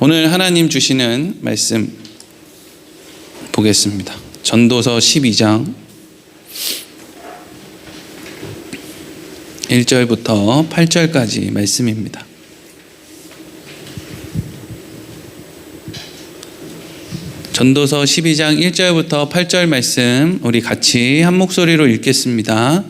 오늘 하나님 주시는 말씀 보겠습니다. 전도서 12장 1절부터 8절까지 말씀입니다. 전도서 12장 1절부터 8절 말씀 우리 같이 한 목소리로 읽겠습니다.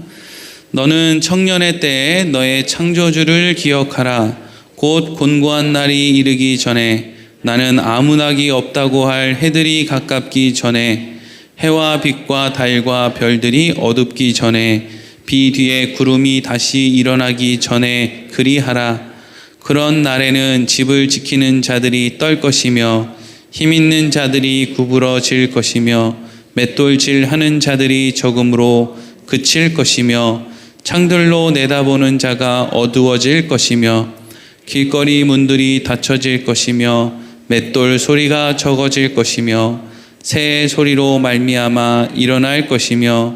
너는 청년의 때에 너의 창조주를 기억하라. 곧 곤고한 날이 이르기 전에 나는 아무나기 없다고 할 해들이 가깝기 전에 해와 빛과 달과 별들이 어둡기 전에 비 뒤에 구름이 다시 일어나기 전에 그리하라. 그런 날에는 집을 지키는 자들이 떨 것이며 힘 있는 자들이 구부러질 것이며 맷돌질하는 자들이 적음으로 그칠 것이며 창들로 내다보는 자가 어두워질 것이며 길거리 문들이 닫혀질 것이며 맷돌 소리가 적어질 것이며 새의 소리로 말미암아 일어날 것이며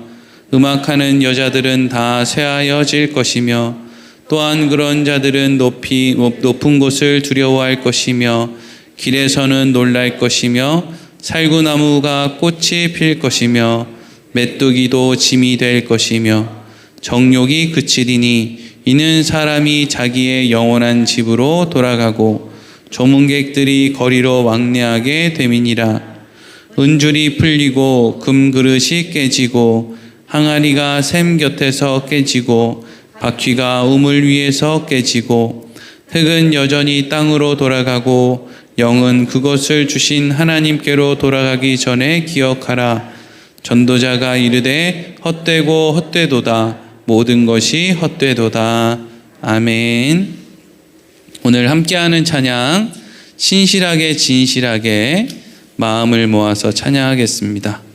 음악하는 여자들은 다 쇠하여질 것이며 또한 그런 자들은 높은 곳을 두려워할 것이며 길에서는 놀랄 것이며 살구나무가 꽃이 필 것이며 메뚜기도 짐이 될 것이며 정욕이 그치리니 이는 사람이 자기의 영원한 집으로 돌아가고 조문객들이 거리로 왕래하게 됨이니라. 은줄이 풀리고 금그릇이 깨지고 항아리가 샘 곁에서 깨지고 바퀴가 우물 위에서 깨지고 흙은 여전히 땅으로 돌아가고 영은 그것을 주신 하나님께로 돌아가기 전에 기억하라. 전도자가 이르되 헛되고 헛되도다. 모든 것이 헛되도다. 아멘. 오늘 함께하는 찬양 신실하게 진실하게 마음을 모아서 찬양하겠습니다.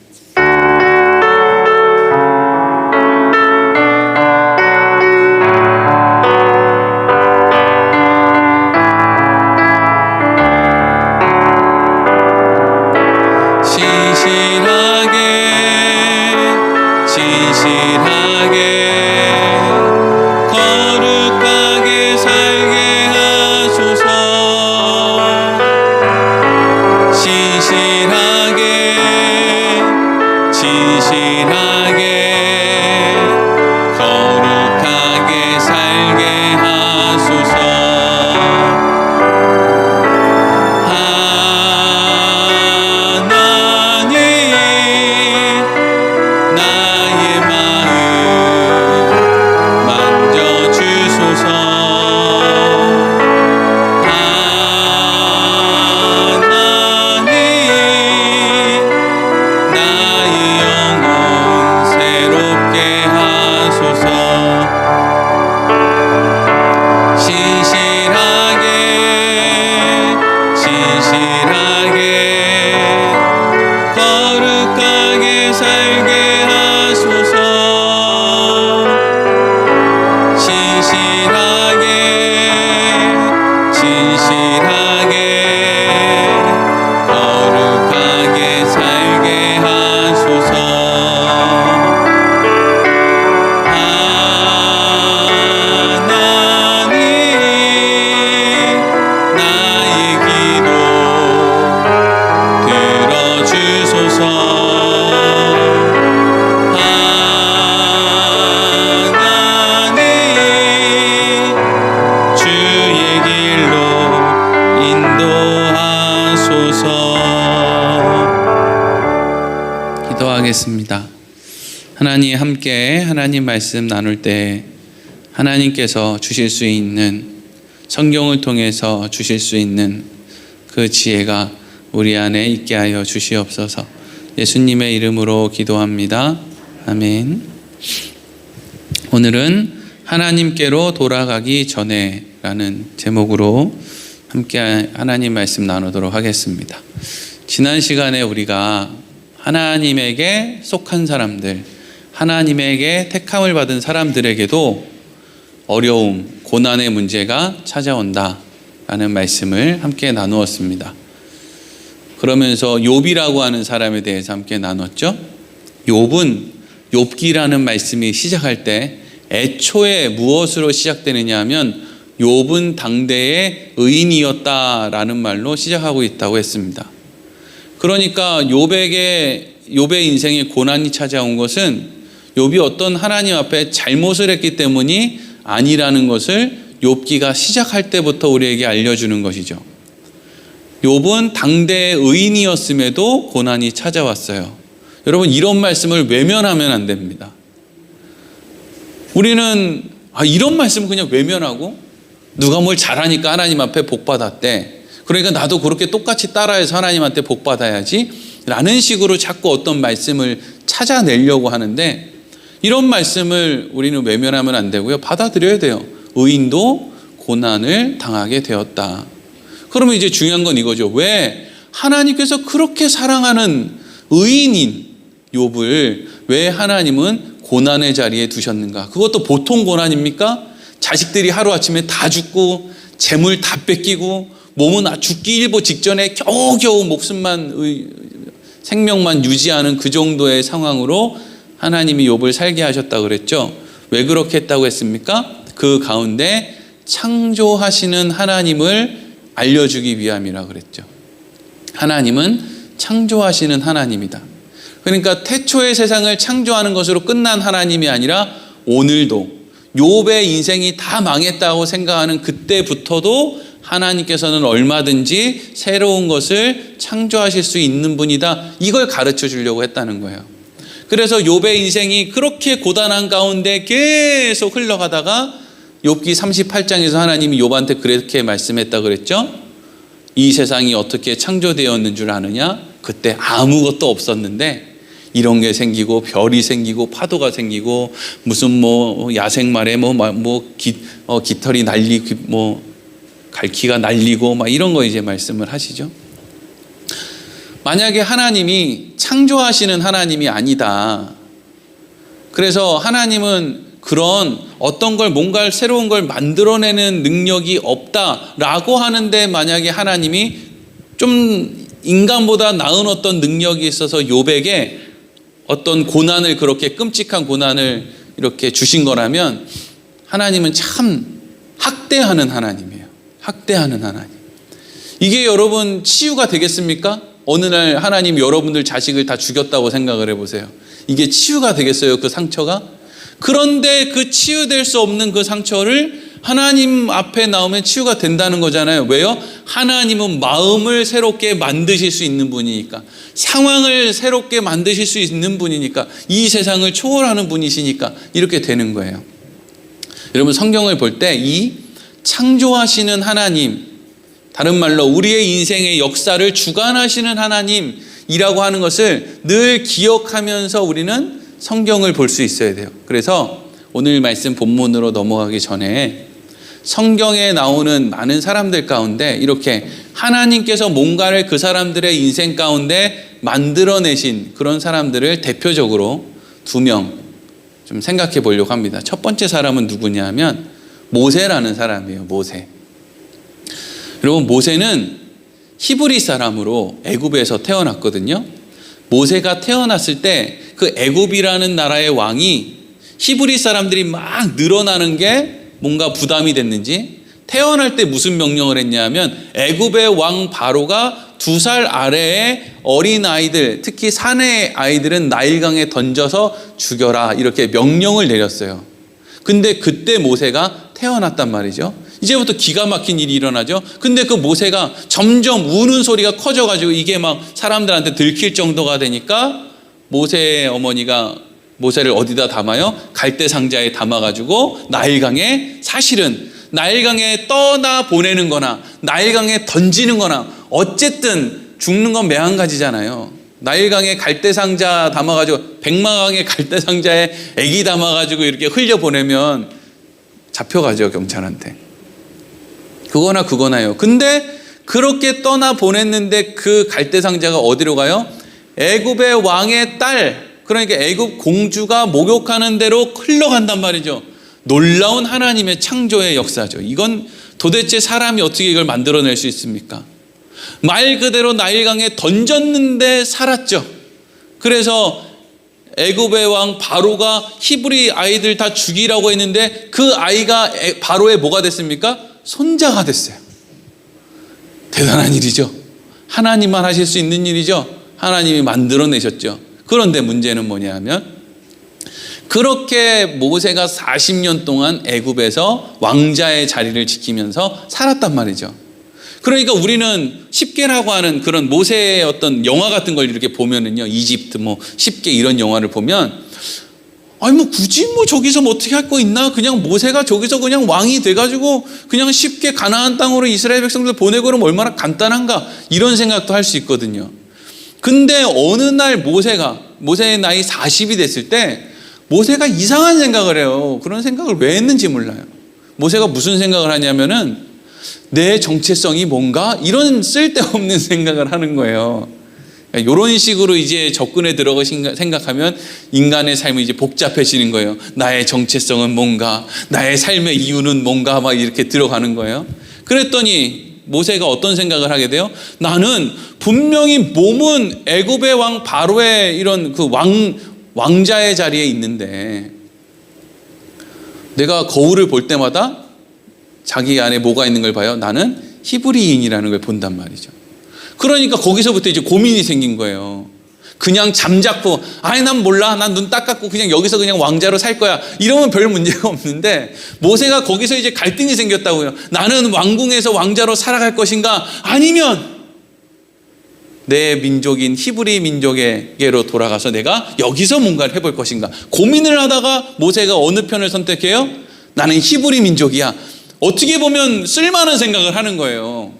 기도하겠습니다. 하나님 함께 하나님 말씀 나눌 때 하나님께서 주실 수 있는 성경을 통해서 주실 수 있는 그 지혜가 우리 안에 있게 하여 주시옵소서. 예수님의 이름으로 기도합니다. 아멘. 오늘은 하나님께로 돌아가기 전에 라는 제목으로 함께 하나님 말씀 나누도록 하겠습니다. 지난 시간에 우리가 하나님에게 속한 사람들, 하나님에게 택함을 받은 사람들에게도 어려움, 고난의 문제가 찾아온다 라는 말씀을 함께 나누었습니다. 그러면서 욥이라고 하는 사람에 대해서 함께 나눴죠. 욥은 욥기라는 말씀이 시작할 때 애초에 무엇으로 시작되느냐 하면 욥은 당대의 의인이었다라는 말로 시작하고 있다고 했습니다. 그러니까 욥의 인생에 고난이 찾아온 것은 욥이 어떤 하나님 앞에 잘못을 했기 때문이 아니라는 것을 욥기가 시작할 때부터 우리에게 알려주는 것이죠. 욥은 당대의 의인이었음에도 고난이 찾아왔어요. 여러분, 이런 말씀을 외면하면 안 됩니다. 우리는 이런 말씀을 그냥 외면하고 누가 뭘 잘하니까 하나님 앞에 복 받았대, 그러니까 나도 그렇게 똑같이 따라해서 하나님한테 복 받아야지 라는 식으로 자꾸 어떤 말씀을 찾아내려고 하는데, 이런 말씀을 우리는 외면하면 안 되고요, 받아들여야 돼요. 의인도 고난을 당하게 되었다. 그러면 이제 중요한 건 이거죠. 왜 하나님께서 그렇게 사랑하는 의인인 욥을 왜 하나님은 고난의 자리에 두셨는가? 그것도 보통 고난입니까? 자식들이 하루아침에 다 죽고 재물 다 뺏기고 몸은 죽기 일보 직전에 겨우겨우 생명만 유지하는 그 정도의 상황으로 하나님이 욥을 살게 하셨다고 그랬죠. 왜 그렇게 했다고 했습니까? 그 가운데 창조하시는 하나님을 알려주기 위함이라 그랬죠. 하나님은 창조하시는 하나님이다. 그러니까 태초의 세상을 창조하는 것으로 끝난 하나님이 아니라 오늘도 욥의 인생이 다 망했다고 생각하는 그때부터도 하나님께서는 얼마든지 새로운 것을 창조하실 수 있는 분이다. 이걸 가르쳐 주려고 했다는 거예요. 그래서 욥의 인생이 그렇게 고단한 가운데 계속 흘러가다가 욥기 38장에서 하나님이 욥한테 그렇게 말씀했다 그랬죠. 이 세상이 어떻게 창조되었는 줄 아느냐? 그때 아무것도 없었는데 이런 게 생기고 별이 생기고 파도가 생기고 무슨 야생말에 깃털이 날리고 갈퀴가 날리고 이런 거 이제 말씀을 하시죠. 만약에 하나님이 창조하시는 하나님이 아니다. 그래서 하나님은 그런 어떤 걸 뭔가 새로운 걸 만들어내는 능력이 없다라고 하는데, 만약에 하나님이 좀 인간보다 나은 어떤 능력이 있어서 욥에게 어떤 고난을, 그렇게 끔찍한 고난을 이렇게 주신 거라면 하나님은 참 학대하는 하나님이에요. 학대하는 하나님. 이게 여러분 치유가 되겠습니까? 어느 날 하나님 여러분들 자식을 다 죽였다고 생각을 해보세요. 이게 치유가 되겠어요? 그 상처가? 그런데 그 치유될 수 없는 그 상처를 하나님 앞에 나오면 치유가 된다는 거잖아요. 왜요? 하나님은 마음을 새롭게 만드실 수 있는 분이니까, 상황을 새롭게 만드실 수 있는 분이니까, 이 세상을 초월하는 분이시니까 이렇게 되는 거예요. 여러분, 성경을 볼 때 이 창조하시는 하나님, 다른 말로 우리의 인생의 역사를 주관하시는 하나님이라고 하는 것을 늘 기억하면서 우리는 성경을 볼 수 있어야 돼요. 그래서 오늘 말씀 본문으로 넘어가기 전에 성경에 나오는 많은 사람들 가운데 이렇게 하나님께서 뭔가를 그 사람들의 인생 가운데 만들어내신 그런 사람들을 대표적으로 2명 좀 생각해 보려고 합니다. 첫 번째 사람은 누구냐 하면 모세라는 사람이에요. 모세. 여러분, 모세는 히브리 사람으로 애굽에서 태어났거든요. 모세가 태어났을 때 그 애굽이라는 나라의 왕이 히브리 사람들이 막 늘어나는 게 뭔가 부담이 됐는지 태어날 때 무슨 명령을 했냐면, 애굽의 왕 바로가 2살 아래의 어린 아이들, 특히 사내 아이들은 나일강에 던져서 죽여라, 이렇게 명령을 내렸어요. 근데 그때 모세가 태어났단 말이죠. 이제부터 기가 막힌 일이 일어나죠. 근데 그 모세가 점점 우는 소리가 커져가지고 이게 막 사람들한테 들킬 정도가 되니까 모세의 어머니가 모세를 어디다 담아요? 갈대 상자에 담아가지고 나일강에, 사실은 나일강에 떠나 보내는 거나 나일강에 던지는 거나 어쨌든 죽는 건 매한가지잖아요. 나일강에 갈대 상자 담아가지고, 백마강에 갈대 상자에 애기 담아가지고 이렇게 흘려보내면 잡혀가죠, 경찰한테. 그거나요. 근데 그렇게 떠나 보냈는데 그 갈대 상자가 어디로 가요? 애굽의 왕의 딸, 그러니까 애굽 공주가 목욕하는 대로 흘러간단 말이죠. 놀라운 하나님의 창조의 역사죠. 이건 도대체 사람이 어떻게 이걸 만들어낼 수 있습니까? 말 그대로 나일강에 던졌는데 살았죠. 그래서 애굽의 왕 바로가 히브리 아이들 다 죽이라고 했는데 그 아이가 바로의 뭐가 됐습니까? 손자가 됐어요. 대단한 일이죠. 하나님만 하실 수 있는 일이죠. 하나님이 만들어내셨죠. 그런데 문제는 뭐냐면 그렇게 모세가 40년 동안 애굽에서 왕자의 자리를 지키면서 살았단 말이죠. 그러니까 우리는 10계라고 하는 그런 모세의 어떤 영화 같은 걸 이렇게 보면은요, 이집트 뭐 10계 이런 영화를 보면 아니 뭐 굳이 뭐 저기서 뭐 어떻게 할 거 있나? 그냥 모세가 저기서 그냥 왕이 돼가지고 그냥 쉽게 가나안 땅으로 이스라엘 백성들 보내고 그러면 얼마나 간단한가? 이런 생각도 할 수 있거든요. 근데 어느 날 모세의 나이 40이 됐을 때 모세가 이상한 생각을 해요. 그런 생각을 왜 했는지 몰라요. 모세가 무슨 생각을 하냐면은 내 정체성이 뭔가? 이런 쓸데없는 생각을 하는 거예요. 이런 식으로 이제 접근에 들어가 생각하면 인간의 삶이 이제 복잡해지는 거예요. 나의 정체성은 뭔가? 나의 삶의 이유는 뭔가? 막 이렇게 들어가는 거예요. 그랬더니 모세가 어떤 생각을 하게 돼요? 나는 분명히 몸은 애굽의 왕 바로의 이런 그 왕자의 자리에 있는데 내가 거울을 볼 때마다 자기 안에 뭐가 있는 걸 봐요? 나는 히브리인이라는 걸 본단 말이죠. 그러니까 거기서부터 이제 고민이 생긴 거예요. 그냥 잠자코 아니 난 몰라, 난 눈 딱 감고 그냥 여기서 그냥 왕자로 살 거야, 이러면 별 문제가 없는데 모세가 거기서 이제 갈등이 생겼다고요. 나는 왕궁에서 왕자로 살아갈 것인가, 아니면 내 민족인 히브리 민족에게로 돌아가서 내가 여기서 뭔가를 해볼 것인가. 고민을 하다가 모세가 어느 편을 선택해요? 나는 히브리 민족이야. 어떻게 보면 쓸만한 생각을 하는 거예요.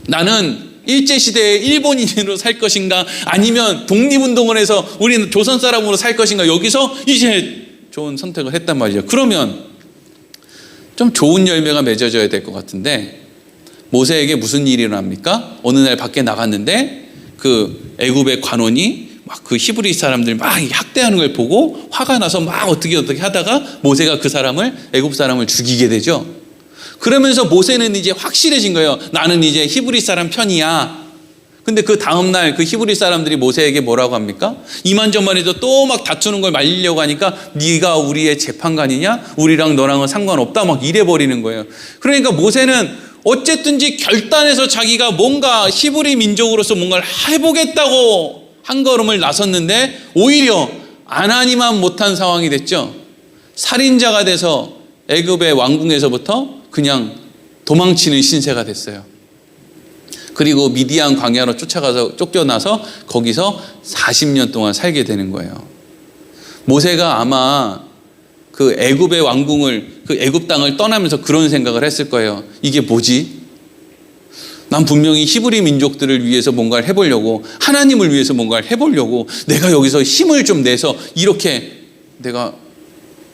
나는 일제시대에 일본인으로 살 것인가, 아니면 독립운동을 해서 우리는 조선 사람으로 살 것인가. 여기서 이제 좋은 선택을 했단 말이죠. 그러면 좀 좋은 열매가 맺어져야 될 것 같은데 모세에게 무슨 일이 일어납니까? 어느 날 밖에 나갔는데 그 애굽의 관원이 막 그 히브리 사람들 막 학대하는 걸 보고 화가 나서 막 어떻게 하다가 모세가 그 사람을, 애굽 사람을 죽이게 되죠. 그러면서 모세는 이제 확실해진 거예요. 나는 이제 히브리 사람 편이야. 근데 그 다음날 그 히브리 사람들이 모세에게 뭐라고 합니까? 이만저만 해도 또 막 다투는 걸 말리려고 하니까 네가 우리의 재판관이냐? 우리랑 너랑은 상관없다. 막 이래버리는 거예요. 그러니까 모세는 어쨌든지 결단해서 자기가 뭔가 히브리 민족으로서 뭔가를 해보겠다고 한 걸음을 나섰는데 오히려 안 하니만 못한 상황이 됐죠. 살인자가 돼서 애굽의 왕궁에서부터 그냥 도망치는 신세가 됐어요. 그리고 미디안 광야로 쫓겨나서 거기서 40년 동안 살게 되는 거예요. 모세가 아마 그 애굽의 왕궁을, 그 애굽 땅을 떠나면서 그런 생각을 했을 거예요. 이게 뭐지? 난 분명히 히브리 민족들을 위해서 뭔가를 해보려고, 하나님을 위해서 뭔가를 해보려고 내가 여기서 힘을 좀 내서 이렇게 내가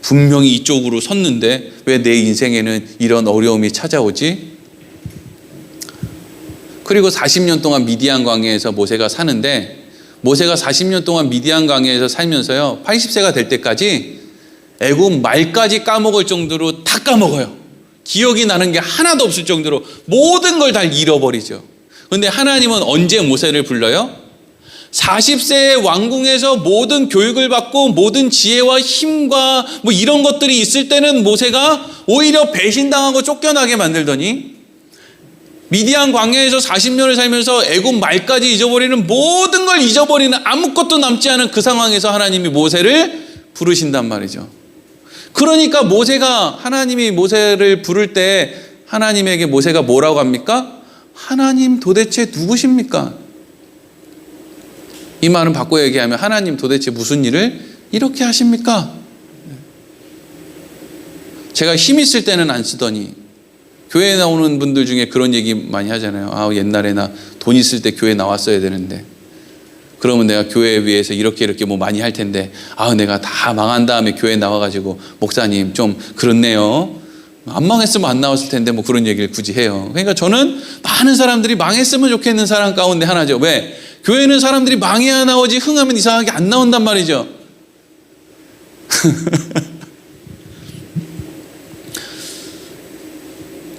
분명히 이쪽으로 섰는데 왜 내 인생에는 이런 어려움이 찾아오지? 그리고 40년 동안 미디안 광야에서 모세가 사는데, 모세가 40년 동안 미디안 광야에서 살면서요 80세가 될 때까지 애굽 말까지 까먹을 정도로 다 까먹어요. 기억이 나는 게 하나도 없을 정도로 모든 걸 다 잃어버리죠. 그런데 하나님은 언제 모세를 불러요? 40세의 왕궁에서 모든 교육을 받고 모든 지혜와 힘과 뭐 이런 것들이 있을 때는 모세가 오히려 배신당하고 쫓겨나게 만들더니 미디안 광야에서 40년을 살면서 애굽 말까지 잊어버리는, 모든 걸 잊어버리는, 아무것도 남지 않은 그 상황에서 하나님이 모세를 부르신단 말이죠. 그러니까 모세가, 하나님이 모세를 부를 때 하나님에게 모세가 뭐라고 합니까? 하나님 도대체 누구십니까? 이 말은 바꿔 얘기하면 하나님 도대체 무슨 일을 이렇게 하십니까? 제가 힘 있을 때는 안 쓰더니, 교회에 나오는 분들 중에 그런 얘기 많이 하잖아요. 아, 옛날에 나 돈 있을 때 교회 나왔어야 되는데, 그러면 내가 교회에 위해서 이렇게 뭐 많이 할 텐데, 아, 내가 다 망한 다음에 교회 나와가지고 목사님 좀 그렇네요. 안 망했으면 안 나왔을 텐데 뭐 그런 얘기를 굳이 해요. 그러니까 저는 많은 사람들이 망했으면 좋겠는 사람 가운데 하나죠. 왜? 교회는 사람들이 망해야 나오지 흥하면 이상하게 안 나온단 말이죠.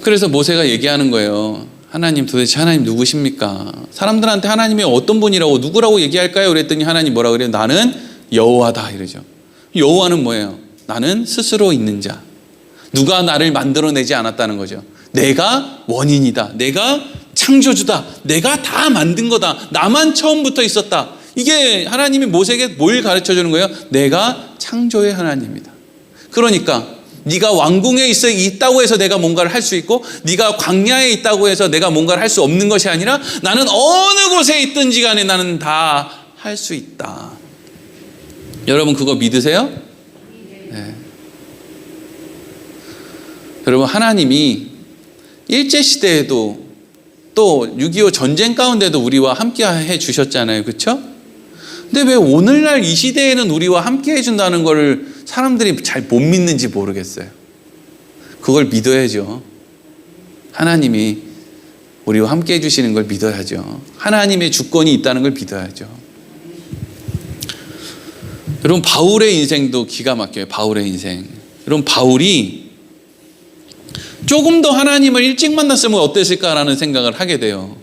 그래서 모세가 얘기하는 거예요. 하나님 도대체 하나님 누구십니까? 사람들한테 하나님이 어떤 분이라고, 누구라고 얘기할까요? 그랬더니 하나님 뭐라 그래요? 나는 여호와다 이러죠. 여호와는 뭐예요? 나는 스스로 있는 자. 누가 나를 만들어내지 않았다는 거죠. 내가 원인이다. 내가 창조주다. 내가 다 만든 거다. 나만 처음부터 있었다. 이게 하나님이 모세에게 뭘 가르쳐 주는 거예요? 내가 창조의 하나님이다. 그러니까 네가 왕궁에 있다고 해서 내가 뭔가를 할 수 있고, 네가 광야에 있다고 해서 내가 뭔가를 할 수 없는 것이 아니라, 나는 어느 곳에 있든지 간에 나는 다 할 수 있다. 여러분 그거 믿으세요? 네. 여러분, 하나님이 일제시대에도 또 6.25 전쟁 가운데도 우리와 함께 해 주셨잖아요. 그렇죠? 근데 왜 오늘날 이 시대에는 우리와 함께 해준다는 걸 사람들이 잘 못 믿는지 모르겠어요. 그걸 믿어야죠. 하나님이 우리와 함께 해주시는 걸 믿어야죠. 하나님의 주권이 있다는 걸 믿어야죠. 여러분, 바울의 인생도 기가 막혀요. 바울의 인생. 여러분, 바울이 조금 더 하나님을 일찍 만났으면 어땠을까라는 생각을 하게 돼요.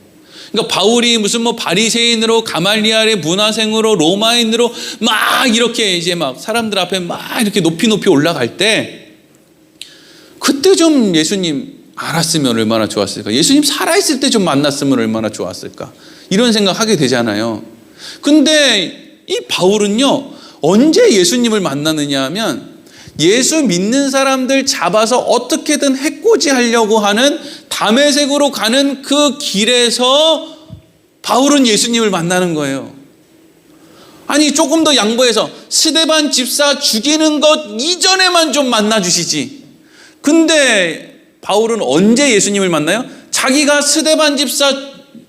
그러니까 바울이 무슨 바리새인으로, 가말리알의 문화생으로, 로마인으로 막 이렇게 이제 막 사람들 앞에 막 이렇게 높이 올라갈 때, 그때 좀 예수님 알았으면 얼마나 좋았을까. 예수님 살아있을 때 좀 만났으면 얼마나 좋았을까. 이런 생각하게 되잖아요. 근데 이 바울은요, 언제 예수님을 만나느냐 하면, 예수 믿는 사람들 잡아서 어떻게든 해코지하려고 하는 다메섹으로 가는 그 길에서 바울은 예수님을 만나는 거예요. 아니, 조금 더 양보해서 스데반 집사 죽이는 것 이전에만 좀 만나주시지. 근데 바울은 언제 예수님을 만나요? 자기가 스데반 집사,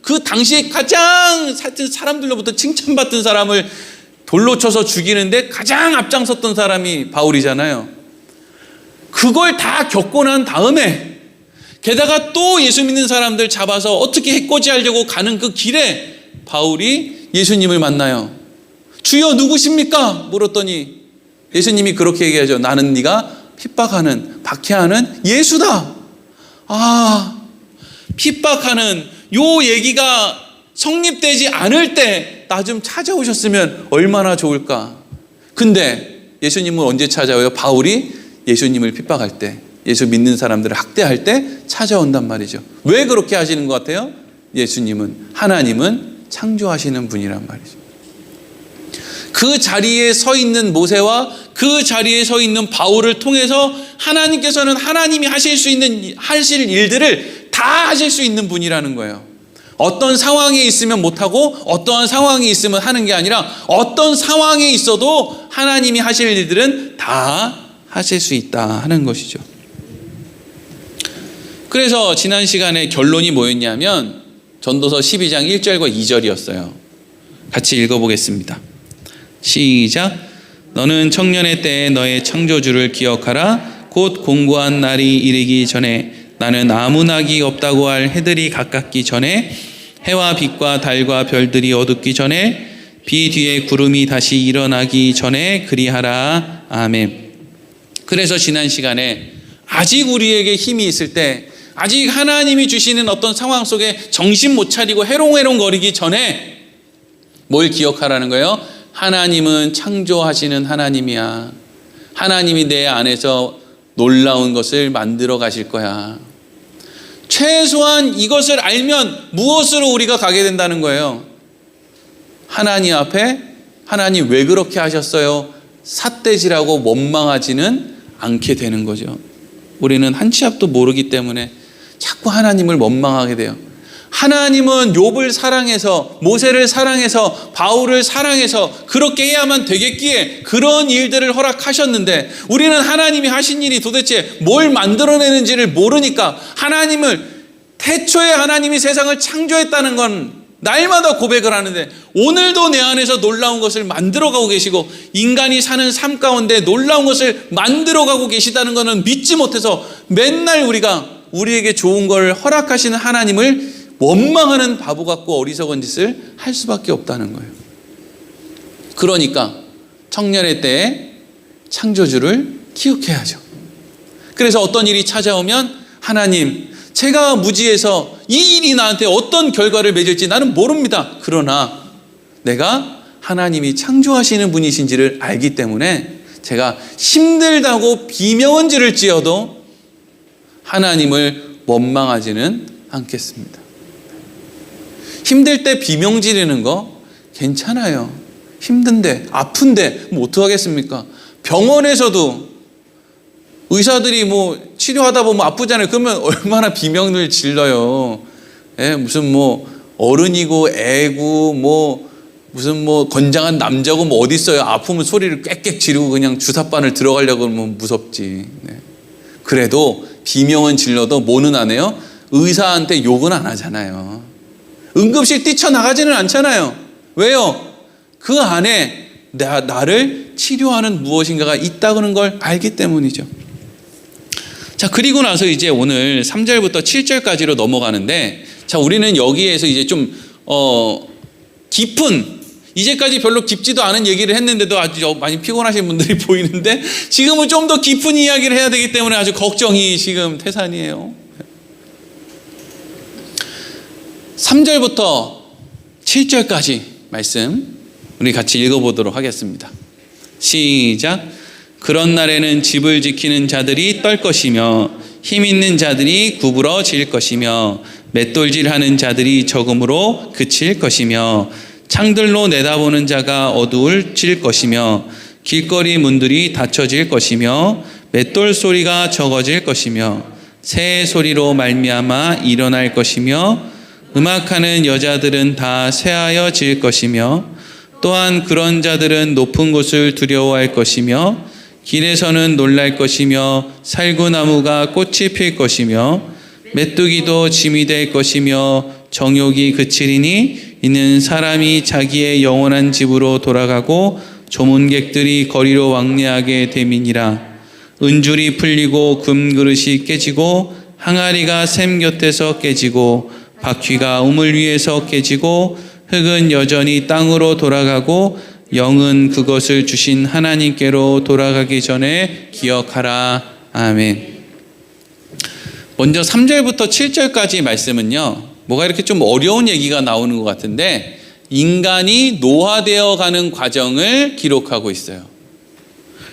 그 당시에 가장 사람들로부터 칭찬받던 사람을 돌로 쳐서 죽이는데 가장 앞장섰던 사람이 바울이잖아요. 그걸 다 겪고 난 다음에, 게다가 또 예수 믿는 사람들 잡아서 어떻게 해코지하려고 가는 그 길에 바울이 예수님을 만나요. 주여 누구십니까? 물었더니 예수님이 그렇게 얘기하죠. 나는 네가 핍박하는, 박해하는 예수다. 아, 핍박하는 요 얘기가 성립되지 않을 때 나 좀 찾아오셨으면 얼마나 좋을까. 근데 예수님은 언제 찾아와요? 바울이 예수님을 핍박할 때, 예수 믿는 사람들을 학대할 때 찾아온단 말이죠. 왜 그렇게 하시는 것 같아요? 하나님은 창조하시는 분이란 말이죠. 그 자리에 서 있는 모세와 그 자리에 서 있는 바울을 통해서 하나님께서는 하나님이 하실 일들을 다 하실 수 있는 분이라는 거예요. 어떤 상황에 있으면 못하고 어떠한 상황이 있으면 하는 게 아니라, 어떤 상황에 있어도 하나님이 하실 일들은 다 하실 수 있다 하는 것이죠. 그래서 지난 시간에 결론이 뭐였냐면 전도서 12장 1절과 2절이었어요. 같이 읽어보겠습니다. 시작. 너는 청년의 때에 너의 창조주를 기억하라. 곧 공고한 날이 이르기 전에, 나는 아무 낙이 없다고 할 해들이 가깝기 전에, 해와 빛과 달과 별들이 어둡기 전에, 비 뒤에 구름이 다시 일어나기 전에 그리하라. 아멘. 그래서 지난 시간에 아직 우리에게 힘이 있을 때, 아직 하나님이 주시는 어떤 상황 속에 정신 못 차리고 해롱해롱 거리기 전에 뭘 기억하라는 거예요? 하나님은 창조하시는 하나님이야. 하나님이 내 안에서 놀라운 것을 만들어 가실 거야. 최소한 이것을 알면 무엇으로 우리가 가게 된다는 거예요? 하나님 앞에, 하나님 왜 그렇게 하셨어요? 삿대질하고 원망하지는 않게 되는 거죠. 우리는 한 치 앞도 모르기 때문에 자꾸 하나님을 원망하게 돼요. 하나님은 욥을 사랑해서, 모세를 사랑해서, 바울을 사랑해서 그렇게 해야만 되겠기에 그런 일들을 허락하셨는데, 우리는 하나님이 하신 일이 도대체 뭘 만들어내는지를 모르니까, 태초에 하나님이 세상을 창조했다는 건 날마다 고백을 하는데, 오늘도 내 안에서 놀라운 것을 만들어가고 계시고, 인간이 사는 삶 가운데 놀라운 것을 만들어가고 계시다는 것은 믿지 못해서 맨날 우리에게 좋은 걸 허락하시는 하나님을 원망하는 바보 같고 어리석은 짓을 할 수밖에 없다는 거예요. 그러니까 청년의 때에 창조주를 기억해야죠. 그래서 어떤 일이 찾아오면, 하나님, 제가 무지해서 이 일이 나한테 어떤 결과를 맺을지 나는 모릅니다. 그러나 내가 하나님이 창조하시는 분이신지를 알기 때문에 제가 힘들다고 비명은 지를지어도 하나님을 원망하지는 않겠습니다. 힘들 때 비명 지르는 거 괜찮아요. 힘든데, 아픈데 뭐 어떡하겠습니까? 병원에서도 의사들이 뭐 치료하다 보면 아프잖아요. 그러면 얼마나 비명을 질러요. 예, 무슨 뭐 어른이고 애고 뭐 무슨 뭐 건장한 남자고 뭐 어디 있어요. 아프면 소리를 꽥꽥 지르고 그냥 주사바늘 들어가려고 하면 무섭지. 네. 그래도 비명은 질러도 뭐는 안 해요? 의사한테 욕은 안 하잖아요. 응급실 뛰쳐나가지는 않잖아요. 왜요? 그 안에 나를 치료하는 무엇인가가 있다는 걸 알기 때문이죠. 자, 그리고 나서 이제 오늘 3절부터 7절까지로 넘어가는데, 자, 우리는 여기에서 이제 좀 깊은, 이제까지 별로 깊지도 않은 얘기를 했는데도 아주 많이 피곤하신 분들이 보이는데, 지금은 좀 더 깊은 이야기를 해야 되기 때문에 아주 걱정이 지금 태산이에요. 3절부터 7절까지 말씀 우리 같이 읽어보도록 하겠습니다. 시작. 그런 날에는 집을 지키는 자들이 떨 것이며 힘 있는 자들이 구부러질 것이며 맷돌질하는 자들이 적음으로 그칠 것이며 창들로 내다보는 자가 어두워질 것이며 길거리 문들이 닫혀질 것이며 맷돌 소리가 적어질 것이며 새 소리로 말미암아 일어날 것이며 음악하는 여자들은 다 쇠하여질 것이며 또한 그런 자들은 높은 곳을 두려워할 것이며 길에서는 놀랄 것이며 살구나무가 꽃이 필 것이며 메뚜기도 짐이 될 것이며 정욕이 그치리니 이는 사람이 자기의 영원한 집으로 돌아가고 조문객들이 거리로 왕래하게 됨이니라. 은줄이 풀리고 금그릇이 깨지고 항아리가 샘 곁에서 깨지고 바퀴가 우물 위에서 깨지고 흙은 여전히 땅으로 돌아가고 영은 그것을 주신 하나님께로 돌아가기 전에 기억하라. 아멘. 먼저 3절부터 7절까지 말씀은요, 뭐가 이렇게 좀 어려운 얘기가 나오는 것 같은데 인간이 노화되어 가는 과정을 기록하고 있어요.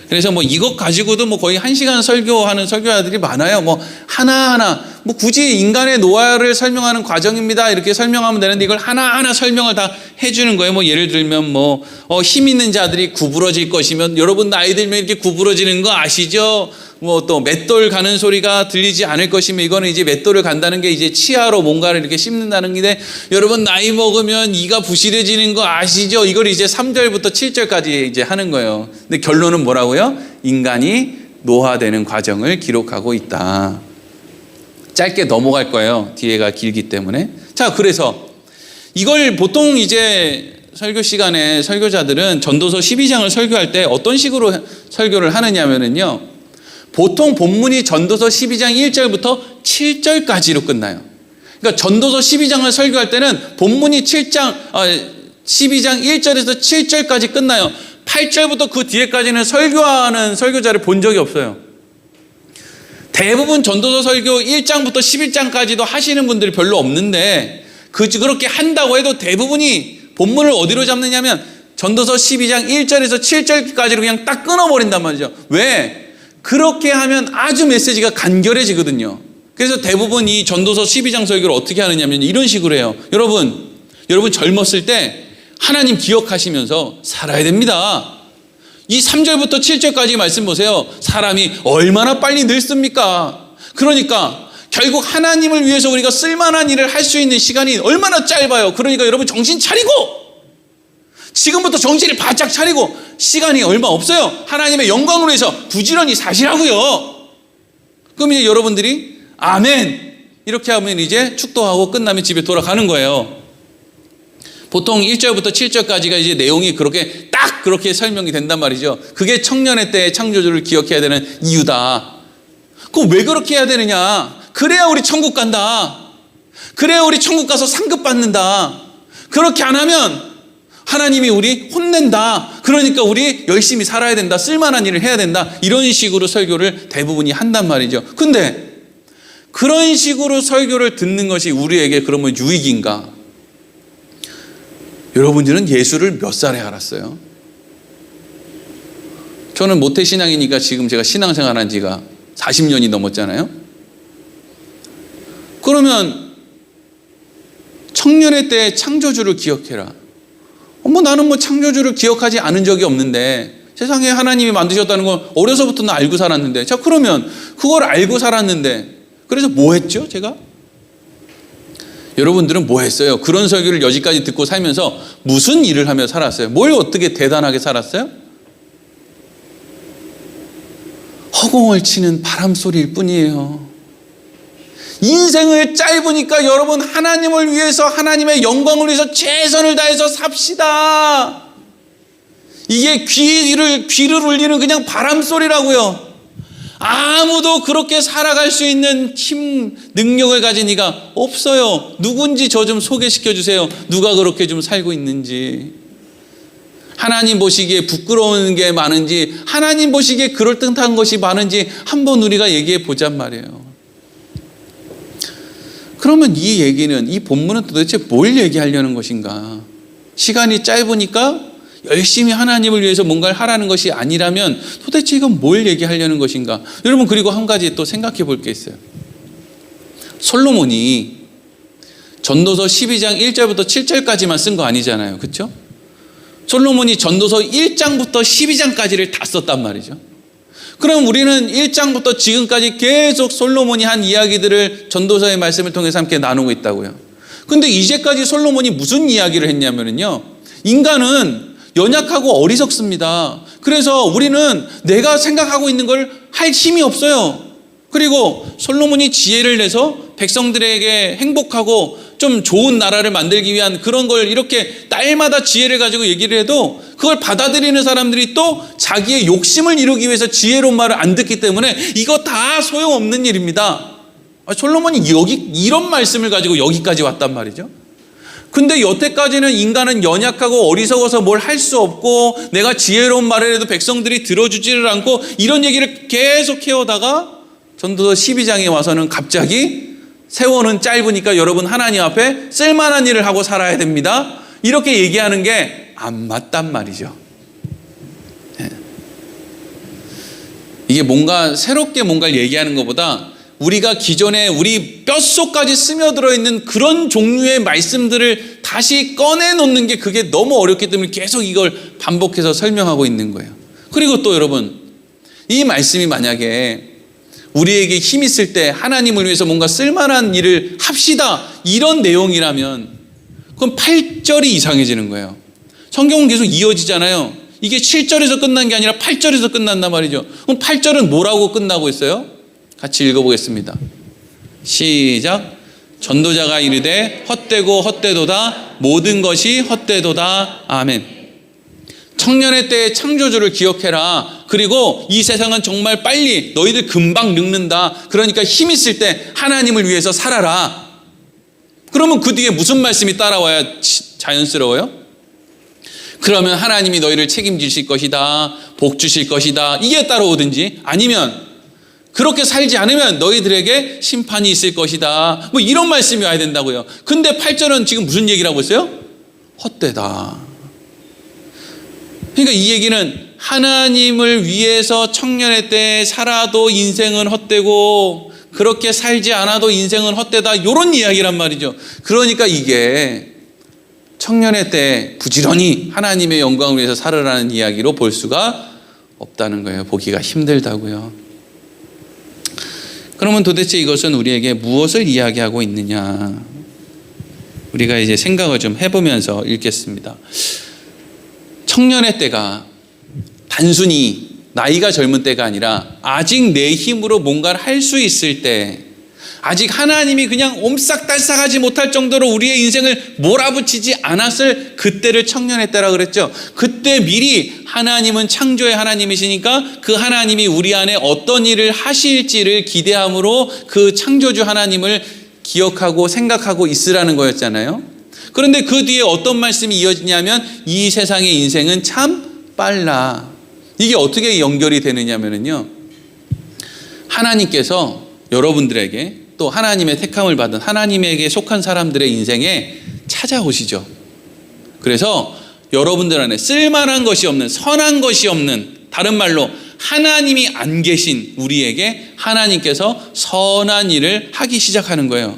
그래서 뭐 이것 가지고도 뭐 거의 1시간 설교하는 설교자들이 많아요. 뭐 하나하나 뭐 굳이 인간의 노화를 설명하는 과정입니다 이렇게 설명하면 되는데 이걸 하나하나 설명을 다 해주는 거예요. 뭐 예를 들면 뭐 힘 있는 자들이 구부러질 것이면, 여러분 나이 들면 이렇게 구부러지는 거 아시죠? 뭐 또 맷돌 가는 소리가 들리지 않을 것이면, 이거는 이제 맷돌을 간다는 게 이제 치아로 뭔가를 이렇게 씹는다는 게, 여러분 나이 먹으면 이가 부실해지는 거 아시죠? 이걸 이제 3절부터 7절까지 이제 하는 거예요. 근데 결론은 뭐라고요? 인간이 노화되는 과정을 기록하고 있다. 짧게 넘어갈 거예요. 뒤에가 길기 때문에. 자, 그래서 이걸 보통 이제 설교 시간에 설교자들은 전도서 12장을 설교할 때 어떤 식으로 설교를 하느냐면요, 보통 본문이 전도서 12장 1절부터 7절까지로 끝나요. 그러니까 전도서 12장을 설교할 때는 본문이 12장 1절에서 7절까지 끝나요. 8절부터 그 뒤에까지는 설교하는 설교자를 본 적이 없어요. 대부분 전도서 설교 1장부터 11장까지도 하시는 분들이 별로 없는데, 그렇게 한다고 해도 대부분이 본문을 어디로 잡느냐면 전도서 12장 1절에서 7절까지로 그냥 딱 끊어버린단 말이죠. 왜? 그렇게 하면 아주 메시지가 간결해지거든요. 그래서 대부분 이 전도서 12장 설교를 어떻게 하느냐면 이런 식으로 해요. 여러분 젊었을 때 하나님 기억하시면서 살아야 됩니다. 이 3절부터 7절까지 말씀 보세요. 사람이 얼마나 빨리 늙습니까? 그러니까 결국 하나님을 위해서 우리가 쓸만한 일을 할 수 있는 시간이 얼마나 짧아요. 그러니까 여러분 정신 차리고, 지금부터 정신을 바짝 차리고, 시간이 얼마 없어요. 하나님의 영광을 위해서 부지런히 사시라고요. 그럼 이제 여러분들이 아멘 이렇게 하면 이제 축도하고 끝나면 집에 돌아가는 거예요. 보통 1절부터 7절까지가 이제 내용이 그렇게 설명이 된단 말이죠. 그게 청년의 때의 창조주를 기억해야 되는 이유다. 그럼 왜 그렇게 해야 되느냐? 그래야 우리 천국 간다. 그래야 우리 천국 가서 상급 받는다. 그렇게 안 하면 하나님이 우리 혼낸다. 그러니까 우리 열심히 살아야 된다. 쓸만한 일을 해야 된다. 이런 식으로 설교를 대부분이 한단 말이죠. 근데 그런 식으로 설교를 듣는 것이 우리에게 그러면 유익인가? 여러분들은 예수를 몇 살에 알았어요? 저는 모태신앙이니까 지금 제가 신앙생활한 지가 40년이 넘었잖아요. 그러면 청년의 때의 창조주를 기억해라. 나는 창조주를 기억하지 않은 적이 없는데, 세상에 하나님이 만드셨다는 건 어려서부터 알고 살았는데, 자, 그러면 그걸 알고 살았는데, 그래서 뭐 했죠, 제가? 여러분들은 뭐 했어요? 그런 설교를 여기까지 듣고 살면서 무슨 일을 하며 살았어요? 뭘 어떻게 대단하게 살았어요? 허공을 치는 바람 소리일 뿐이에요. 인생을 짧으니까 여러분, 하나님을 위해서, 하나님의 영광을 위해서 최선을 다해서 삽시다. 이게 귀를 울리는 그냥 바람 소리라고요. 아무도 그렇게 살아갈 수 있는 힘, 능력을 가진 이가 없어요. 누군지 저 좀 소개시켜 주세요. 누가 그렇게 좀 살고 있는지. 하나님 보시기에 부끄러운 게 많은지, 하나님 보시기에 그럴듯한 것이 많은지 한번 우리가 얘기해 보잔 말이에요. 그러면 이 얘기는, 이 본문은 도대체 뭘 얘기하려는 것인가? 시간이 짧으니까 열심히 하나님을 위해서 뭔가를 하라는 것이 아니라면 도대체 이건 뭘 얘기하려는 것인가? 여러분, 그리고 한 가지 또 생각해 볼 게 있어요. 솔로몬이 전도서 12장 1절부터 7절까지만 쓴 거 아니잖아요. 그렇죠? 솔로몬이 전도서 1장부터 12장까지를 다 썼단 말이죠. 그럼 우리는 1장부터 지금까지 계속 솔로몬이 한 이야기들을 전도서의 말씀을 통해서 함께 나누고 있다고요. 근데 이제까지 솔로몬이 무슨 이야기를 했냐면요, 인간은 연약하고 어리석습니다. 그래서 우리는 내가 생각하고 있는 걸 할 힘이 없어요. 그리고 솔로몬이 지혜를 내서 백성들에게 행복하고 좀 좋은 나라를 만들기 위한 그런 걸 이렇게 딸마다 지혜를 가지고 얘기를 해도 그걸 받아들이는 사람들이 또 자기의 욕심을 이루기 위해서 지혜로운 말을 안 듣기 때문에 이거 다 소용없는 일입니다. 솔로몬이 이런 말씀을 가지고 여기까지 왔단 말이죠. 근데 여태까지는 인간은 연약하고 어리석어서 뭘 할 수 없고 내가 지혜로운 말을 해도 백성들이 들어주지를 않고 이런 얘기를 계속 해오다가 전도서 12장에 와서는 갑자기 세월은 짧으니까 여러분 하나님 앞에 쓸만한 일을 하고 살아야 됩니다. 이렇게 얘기하는 게 안 맞단 말이죠. 이게 뭔가 새롭게 뭔가를 얘기하는 것보다 우리가 기존에 우리 뼛속까지 스며들어 있는 그런 종류의 말씀들을 다시 꺼내놓는 게 그게 너무 어렵기 때문에 계속 이걸 반복해서 설명하고 있는 거예요. 그리고 또 여러분, 이 말씀이 만약에 우리에게 힘 있을 때 하나님을 위해서 뭔가 쓸만한 일을 합시다, 이런 내용이라면 그럼 8절이 이상해지는 거예요. 성경은 계속 이어지잖아요. 이게 7절에서 끝난 게 아니라 8절에서 끝난단 말이죠. 그럼 8절은 뭐라고 끝나고 있어요? 같이 읽어보겠습니다. 시작. 전도자가 이르되 헛되고 헛되도다, 모든 것이 헛되도다. 아멘. 청년의 때의 창조주를 기억해라. 그리고 이 세상은 정말 빨리 너희들 금방 늙는다. 그러니까 힘 있을 때 하나님을 위해서 살아라. 그러면 그 뒤에 무슨 말씀이 따라와야 자연스러워요? 그러면 하나님이 너희를 책임지실 것이다, 복 주실 것이다, 이게 따라오든지, 아니면 그렇게 살지 않으면 너희들에게 심판이 있을 것이다, 뭐 이런 말씀이 와야 된다고요. 근데 8절은 지금 무슨 얘기를 하고 있어요? 헛되다. 그러니까 이 얘기는 하나님을 위해서 청년의 때에 살아도 인생은 헛되고 그렇게 살지 않아도 인생은 헛되다, 이런 이야기란 말이죠. 그러니까 이게 청년의 때 부지런히 하나님의 영광을 위해서 살으라는 이야기로 볼 수가 없다는 거예요. 보기가 힘들다고요. 그러면 도대체 이것은 우리에게 무엇을 이야기하고 있느냐? 우리가 이제 생각을 좀 해보면서 읽겠습니다. 청년의 때가 단순히 나이가 젊은 때가 아니라 아직 내 힘으로 뭔가를 할 수 있을 때, 아직 하나님이 그냥 옴싹달싹하지 못할 정도로 우리의 인생을 몰아붙이지 않았을 그때를 청년의 때라 그랬죠. 그때 미리 하나님은 창조의 하나님이시니까 그 하나님이 우리 안에 어떤 일을 하실지를 기대함으로 그 창조주 하나님을 기억하고 생각하고 있으라는 거였잖아요. 그런데 그 뒤에 어떤 말씀이 이어지냐면 이 세상의 인생은 참 빨라. 이게 어떻게 연결이 되느냐면요, 하나님께서 여러분들에게 또 하나님의 택함을 받은 하나님에게 속한 사람들의 인생에 찾아오시죠. 그래서 여러분들 안에 쓸만한 것이 없는, 선한 것이 없는, 다른 말로 하나님이 안 계신 우리에게 하나님께서 선한 일을 하기 시작하는 거예요.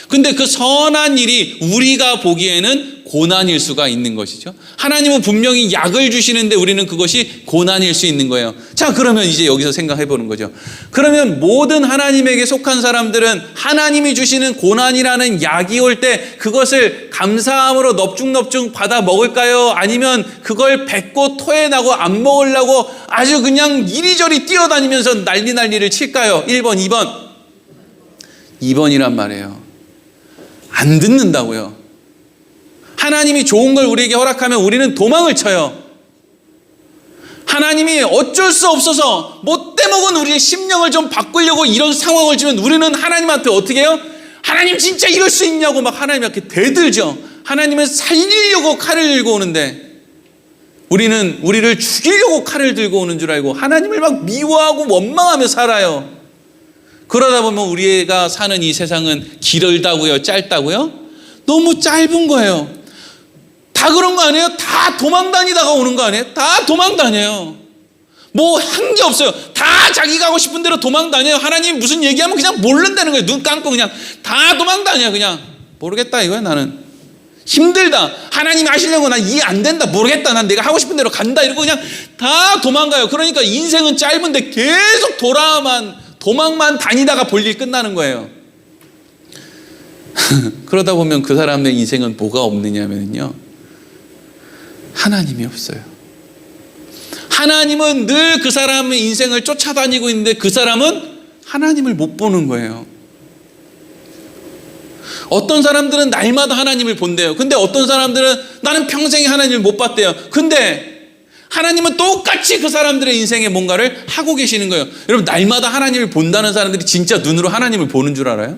근데 그 선한 일이 우리가 보기에는 고난일 수가 있는 것이죠. 하나님은 분명히 약을 주시는데 우리는 그것이 고난일 수 있는 거예요. 자, 그러면 이제 여기서 생각해 보는 거죠. 그러면 모든 하나님에게 속한 사람들은 하나님이 주시는 고난이라는 약이 올 때 그것을 감사함으로 넙죽넙죽 받아 먹을까요? 아니면 그걸 뱉고 토해나고 안 먹으려고 아주 그냥 이리저리 뛰어다니면서 난리를 칠까요? 1번, 2번. 2번이란 말이에요. 안 듣는다고요. 하나님이 좋은 걸 우리에게 허락하면 우리는 도망을 쳐요. 하나님이 어쩔 수 없어서 못돼 먹은 우리의 심령을 좀 바꾸려고 이런 상황을 주면 우리는 하나님한테 어떻게 해요? 하나님 진짜 이럴 수 있냐고 막 하나님한테 대들죠. 하나님은 살리려고 칼을 들고 오는데 우리는 우리를 죽이려고 칼을 들고 오는 줄 알고 하나님을 막 미워하고 원망하며 살아요. 그러다 보면 우리가 사는 이 세상은 길다고요? 짧다고요? 너무 짧은 거예요. 다 그런 거 아니에요? 다 도망 다니다가 오는 거 아니에요? 다 도망 다녀요. 뭐 한 게 없어요. 다 자기가 하고 싶은 대로 도망 다녀요. 하나님 무슨 얘기하면 그냥 모른다는 거예요. 눈 감고 그냥 다 도망 다녀요. 그냥 모르겠다 이거야 나는. 힘들다. 하나님이 하시려고 난 이해 안 된다. 모르겠다. 난 내가 하고 싶은 대로 간다. 이러고 그냥 다 도망가요. 그러니까 인생은 짧은데 계속 도망만 다니다가 볼일 끝나는 거예요. 그러다 보면 그 사람의 인생은 뭐가 없느냐면요. 하나님이 없어요. 하나님은 늘 그 사람의 인생을 쫓아다니고 있는데 그 사람은 하나님을 못 보는 거예요. 어떤 사람들은 날마다 하나님을 본대요. 근데 어떤 사람들은 나는 평생에 하나님을 못 봤대요. 근데 하나님은 똑같이 그 사람들의 인생에 뭔가를 하고 계시는 거예요. 여러분, 날마다 하나님을 본다는 사람들이 진짜 눈으로 하나님을 보는 줄 알아요?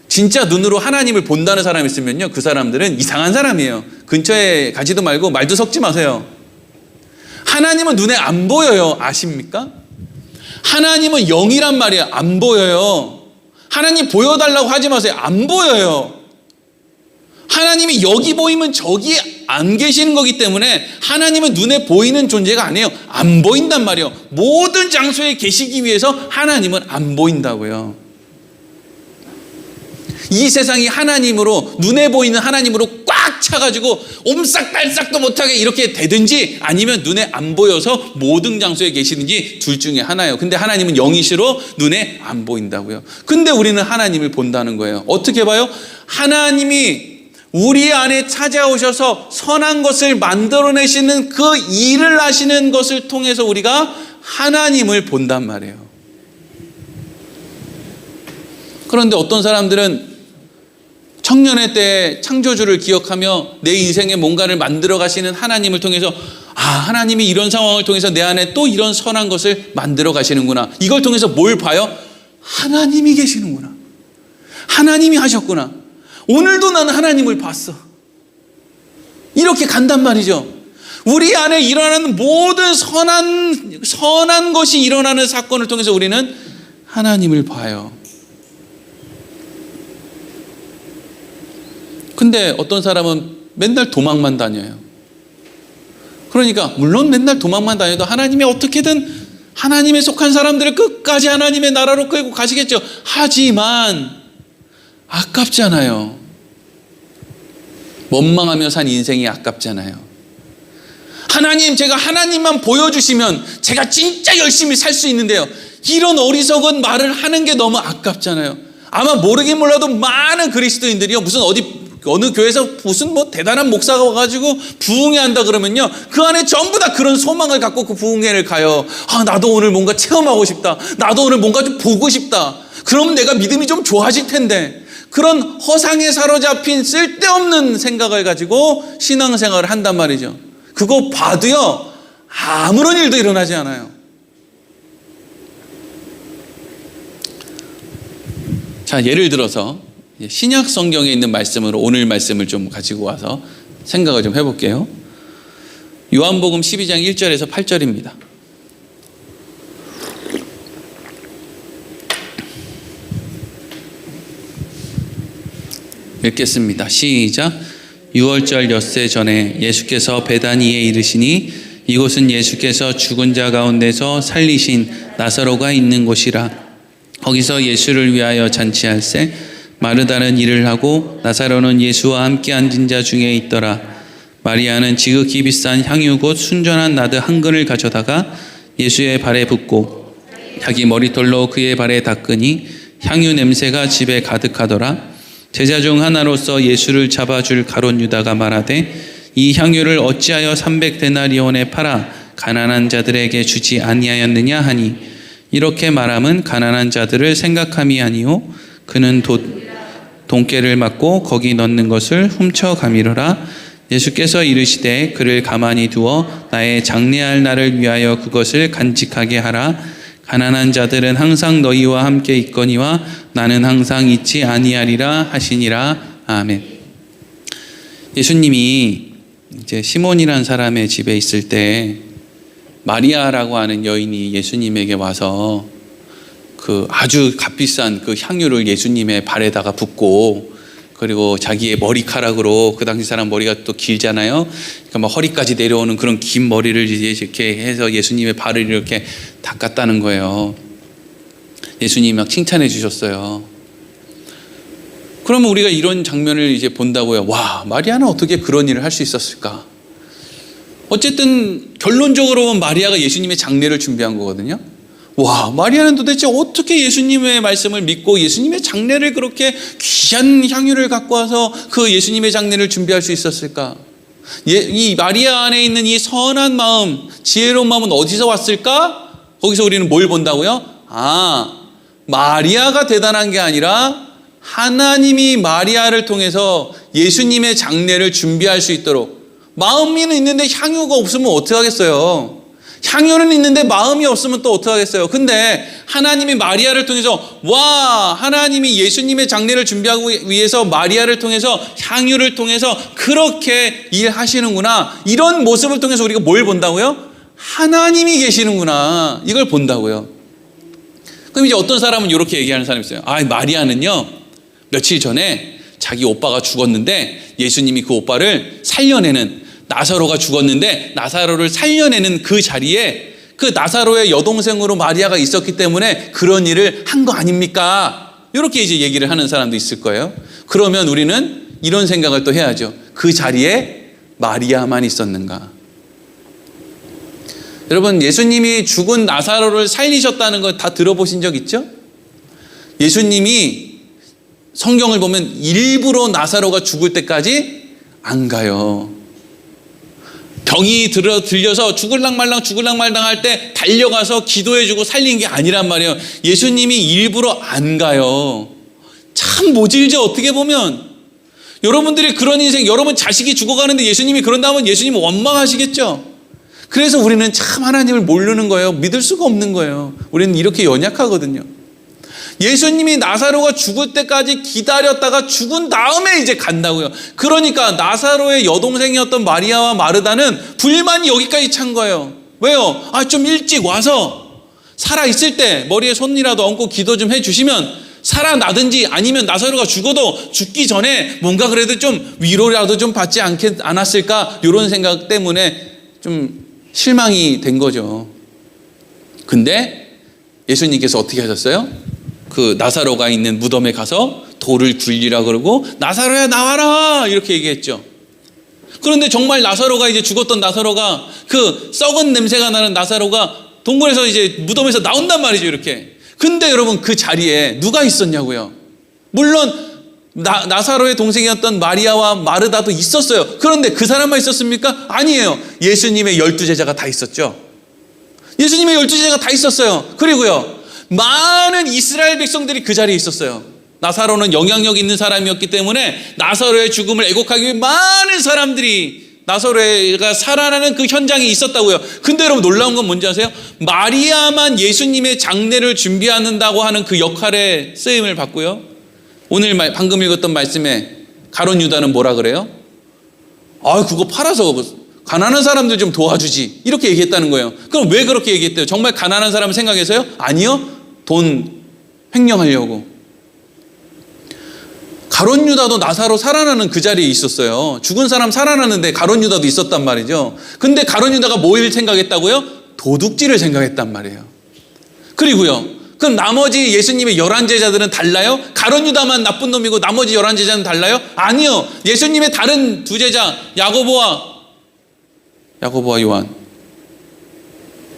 진짜 눈으로 하나님을 본다는 사람이 있으면요, 그 사람들은 이상한 사람이에요. 근처에 가지도 말고 말도 섞지 마세요. 하나님은 눈에 안 보여요. 아십니까? 하나님은 영이란 말이에요. 안 보여요. 하나님 보여달라고 하지 마세요. 안 보여요. 하나님이 여기 보이면 저기 안 계시는 거기 때문에 하나님은 눈에 보이는 존재가 아니에요. 안 보인단 말이에요. 모든 장소에 계시기 위해서 하나님은 안 보인다고요. 이 세상이 하나님으로, 눈에 보이는 하나님으로 꽉 차가지고 옴싹달싹도 못하게 이렇게 되든지 아니면 눈에 안 보여서 모든 장소에 계시든지 둘 중에 하나예요. 근데 하나님은 영이시로 눈에 안 보인다고요. 근데 우리는 하나님을 본다는 거예요. 어떻게 봐요? 하나님이 우리 안에 찾아오셔서 선한 것을 만들어내시는 그 일을 하시는 것을 통해서 우리가 하나님을 본단 말이에요. 그런데 어떤 사람들은 청년의 때 창조주를 기억하며 내 인생에 뭔가를 만들어 가시는 하나님을 통해서 하나님이 이런 상황을 통해서 내 안에 또 이런 선한 것을 만들어 가시는구나. 이걸 통해서 뭘 봐요? 하나님이 계시는구나. 하나님이 하셨구나. 오늘도 나는 하나님을 봤어. 이렇게 간단 말이죠. 우리 안에 일어나는 모든 선한 것이 일어나는 사건을 통해서 우리는 하나님을 봐요. 근데 어떤 사람은 맨날 도망만 다녀요. 그러니까 물론 맨날 도망만 다녀도 하나님이 어떻게든 하나님에 속한 사람들을 끝까지 하나님의 나라로 끌고 가시겠죠. 하지만 아깝잖아요. 원망하며 산 인생이 아깝잖아요. 하나님, 제가 하나님만 보여주시면 제가 진짜 열심히 살 수 있는데요. 이런 어리석은 말을 하는 게 너무 아깝잖아요. 아마 모르긴 몰라도 많은 그리스도인들이요, 무슨 어느 교회에서 무슨 대단한 목사가 와가지고 부흥회 한다 그러면요, 그 안에 전부 다 그런 소망을 갖고 그 부흥회를 가요. 나도 오늘 뭔가 체험하고 싶다. 나도 오늘 뭔가 좀 보고 싶다. 그러면 내가 믿음이 좀 좋아질 텐데. 그런 허상에 사로잡힌 쓸데없는 생각을 가지고 신앙생활을 한단 말이죠. 그거 봐도요, 아무런 일도 일어나지 않아요. 자, 예를 들어서 신약 성경에 있는 말씀으로 오늘 말씀을 좀 가지고 와서 생각을 좀 해볼게요. 요한복음 12장 1절에서 8절입니다. 읽겠습니다. 시작. 6월절 엿새 전에 예수께서 베다니에 이르시니 이곳은 예수께서 죽은 자 가운데서 살리신 나사로가 있는 곳이라. 거기서 예수를 위하여 잔치할세 마르다는 일을 하고 나사로는 예수와 함께 앉은 자 중에 있더라. 마리아는 지극히 비싼 향유 곧 순전한 나드 한 근을 가져다가 예수의 발에 붓고 자기 머리털로 그의 발에 닦으니 향유 냄새가 집에 가득하더라. 제자 중 하나로서 예수를 잡아줄 가롯 유다가 말하되 이 향유를 어찌하여 300데나리온에 팔아 가난한 자들에게 주지 아니하였느냐 하니 이렇게 말함은 가난한 자들을 생각함이 아니요 그는 돈깨를 맞고 거기 넣는 것을 훔쳐가미르라. 예수께서 이르시되 그를 가만히 두어 나의 장례할 날을 위하여 그것을 간직하게 하라. 가난한 자들은 항상 너희와 함께 있거니와 나는 항상 있지 아니하리라 하시니라. 아멘. 예수님이 이제 시몬이라는 사람의 집에 있을 때 마리아라고 하는 여인이 예수님에게 와서 그 아주 값비싼 그 향유를 예수님의 발에다가 붓고 그리고 자기의 머리카락으로 그 당시 사람 머리가 또 길잖아요. 그러니까 막 허리까지 내려오는 그런 긴 머리를 이렇게 해서 예수님의 발을 이렇게 닦았다는 거예요. 예수님이 막 칭찬해 주셨어요. 그러면 우리가 이런 장면을 이제 본다고요. 와, 마리아는 어떻게 그런 일을 할 수 있었을까? 어쨌든 결론적으로 마리아가 예수님의 장례를 준비한 거거든요. 와, 마리아는 도대체 어떻게 예수님의 말씀을 믿고 예수님의 장례를 그렇게 귀한 향유를 갖고 와서 그 예수님의 장례를 준비할 수 있었을까? 이 마리아 안에 있는 이 선한 마음, 지혜로운 마음은 어디서 왔을까? 거기서 우리는 뭘 본다고요? 마리아가 대단한 게 아니라 하나님이 마리아를 통해서 예수님의 장례를 준비할 수 있도록, 마음은 있는데 향유가 없으면 어떡하겠어요? 향유는 있는데 마음이 없으면 또 어떡하겠어요? 근데 하나님이 마리아를 통해서, 하나님이 예수님의 장례를 준비하기 위해서 마리아를 통해서, 향유를 통해서 그렇게 일하시는구나. 이런 모습을 통해서 우리가 뭘 본다고요? 하나님이 계시는구나. 이걸 본다고요. 그럼 이제 어떤 사람은 이렇게 얘기하는 사람이 있어요. 마리아는요, 며칠 전에 자기 오빠가 죽었는데 예수님이 그 오빠를 살려내는, 나사로가 죽었는데 나사로를 살려내는 그 자리에 그 나사로의 여동생으로 마리아가 있었기 때문에 그런 일을 한 거 아닙니까? 이렇게 이제 얘기를 하는 사람도 있을 거예요. 그러면 우리는 이런 생각을 또 해야죠. 그 자리에 마리아만 있었는가? 여러분, 예수님이 죽은 나사로를 살리셨다는 거 다 들어보신 적 있죠? 예수님이 성경을 보면 일부러 나사로가 죽을 때까지 안 가요. 병이 들려서 죽을랑 말랑 할 때 달려가서 기도해주고 살린 게 아니란 말이에요. 예수님이 일부러 안 가요. 참 모질죠, 어떻게 보면. 여러분들이 그런 인생, 여러분 자식이 죽어가는데 예수님이 그런다면 예수님 원망하시겠죠. 그래서 우리는 참 하나님을 모르는 거예요. 믿을 수가 없는 거예요. 우리는 이렇게 연약하거든요. 예수님이 나사로가 죽을 때까지 기다렸다가 죽은 다음에 이제 간다고요. 그러니까 나사로의 여동생이었던 마리아와 마르다는 불만이 여기까지 찬 거예요. 왜요? 좀 일찍 와서 살아있을 때 머리에 손이라도 얹고 기도 좀 해주시면 살아나든지, 아니면 나사로가 죽어도 죽기 전에 뭔가 그래도 좀 위로라도 좀 받지 않았을까, 이런 생각 때문에 좀 실망이 된 거죠. 근데 예수님께서 어떻게 하셨어요? 그 나사로가 있는 무덤에 가서 돌을 굴리라 그러고, 나사로야 나와라 이렇게 얘기했죠. 그런데 정말 나사로가, 이제 죽었던 나사로가, 그 썩은 냄새가 나는 나사로가 동굴에서 이제 무덤에서 나온단 말이죠, 이렇게. 근데 여러분, 그 자리에 누가 있었냐고요? 물론 나사로의 동생이었던 마리아와 마르다도 있었어요. 그런데 그 사람만 있었습니까? 아니에요. 예수님의 12제자가 다 있었죠. 예수님의 12제자가 다 있었어요. 그리고요, 많은 이스라엘 백성들이 그 자리에 있었어요. 나사로는 영향력 있는 사람이었기 때문에 나사로의 죽음을 애곡하기 위해 많은 사람들이 나사로가 살아나는 그 현장에 있었다고요. 근데 여러분, 놀라운 건 뭔지 아세요? 마리아만 예수님의 장례를 준비한다고 하는 그 역할에 쓰임을 받고요, 오늘 방금 읽었던 말씀에 가룟 유다는 뭐라 그래요? 그거 팔아서 가난한 사람들 좀 도와주지, 이렇게 얘기했다는 거예요. 그럼 왜 그렇게 얘기했대요? 정말 가난한 사람을 생각해서요? 아니요, 돈 횡령하려고. 가룟 유다도 나사로 살아나는 그 자리에 있었어요. 죽은 사람 살아나는데 가룟 유다도 있었단 말이죠. 근데 가룟 유다가 뭘 생각했다고요? 도둑질을 생각했단 말이에요. 그리고요, 그럼 나머지 예수님의 11제자들은 달라요? 가룟 유다만 나쁜 놈이고 나머지 11제자는 달라요? 아니요. 예수님의 다른 두 제자 야고보와 요한,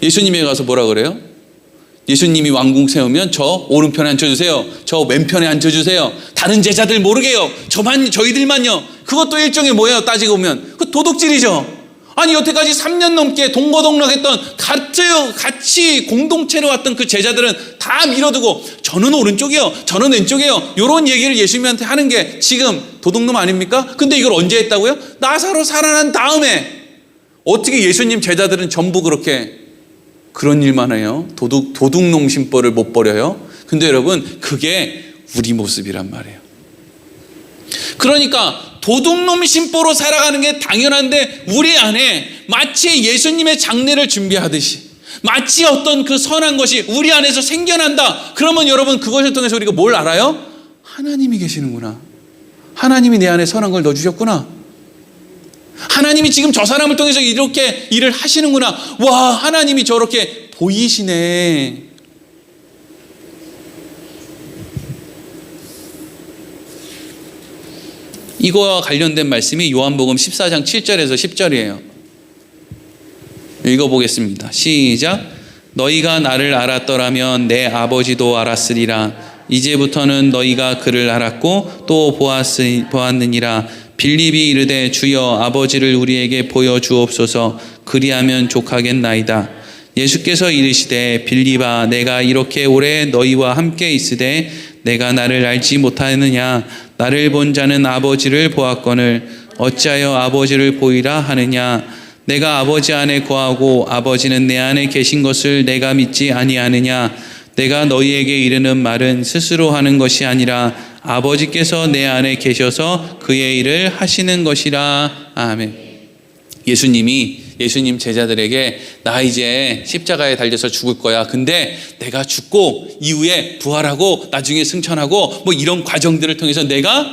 예수님에 가서 뭐라 그래요? 예수님이 왕궁 세우면 저 오른편에 앉혀주세요. 저 왼편에 앉혀주세요. 다른 제자들 모르게 해요. 저희들만요. 그것도 일종의 뭐예요? 따지고 보면 그 도둑질이죠. 아니 여태까지 3년 넘게 동거동락했던 같이 공동체로 왔던 그 제자들은 다 밀어두고 저는 오른쪽이요, 저는 왼쪽이요, 이런 얘기를 예수님한테 하는 게 지금 도둑놈 아닙니까? 근데 이걸 언제 했다고요? 나사로 살아난 다음에. 어떻게 예수님 제자들은 전부 그런 일만 해요? 도둑놈 심보를 못 버려요? 근데 여러분, 그게 우리 모습이란 말이에요. 그러니까 도둑놈 심보로 살아가는 게 당연한데 우리 안에 마치 예수님의 장례를 준비하듯이 마치 어떤 그 선한 것이 우리 안에서 생겨난다. 그러면 여러분, 그것을 통해서 우리가 뭘 알아요? 하나님이 계시는구나. 하나님이 내 안에 선한 걸 넣어주셨구나. 하나님이 지금 저 사람을 통해서 이렇게 일을 하시는구나. 와, 하나님이 저렇게 보이시네. 이거와 관련된 말씀이 요한복음 14장 7절에서 10절이에요. 읽어보겠습니다. 시작. 너희가 나를 알았더라면 내 아버지도 알았으리라. 이제부터는 너희가 그를 알았고 또 보았느니라. 빌립이 이르되 주여 아버지를 우리에게 보여주옵소서. 그리하면 족하겠나이다. 예수께서 이르시되 빌립아, 내가 이렇게 오래 너희와 함께 있으되 내가 나를 알지 못하느냐? 나를 본 자는 아버지를 보았거늘 어찌하여 아버지를 보이라 하느냐? 내가 아버지 안에 거하고 아버지는 내 안에 계신 것을 내가 믿지 아니하느냐? 내가 너희에게 이르는 말은 스스로 하는 것이 아니라 아버지께서 내 안에 계셔서 그의 일을 하시는 것이라. 아멘. 예수님 제자들에게 나 이제 십자가에 달려서 죽을 거야. 근데 내가 죽고 이후에 부활하고 나중에 승천하고 뭐 이런 과정들을 통해서 내가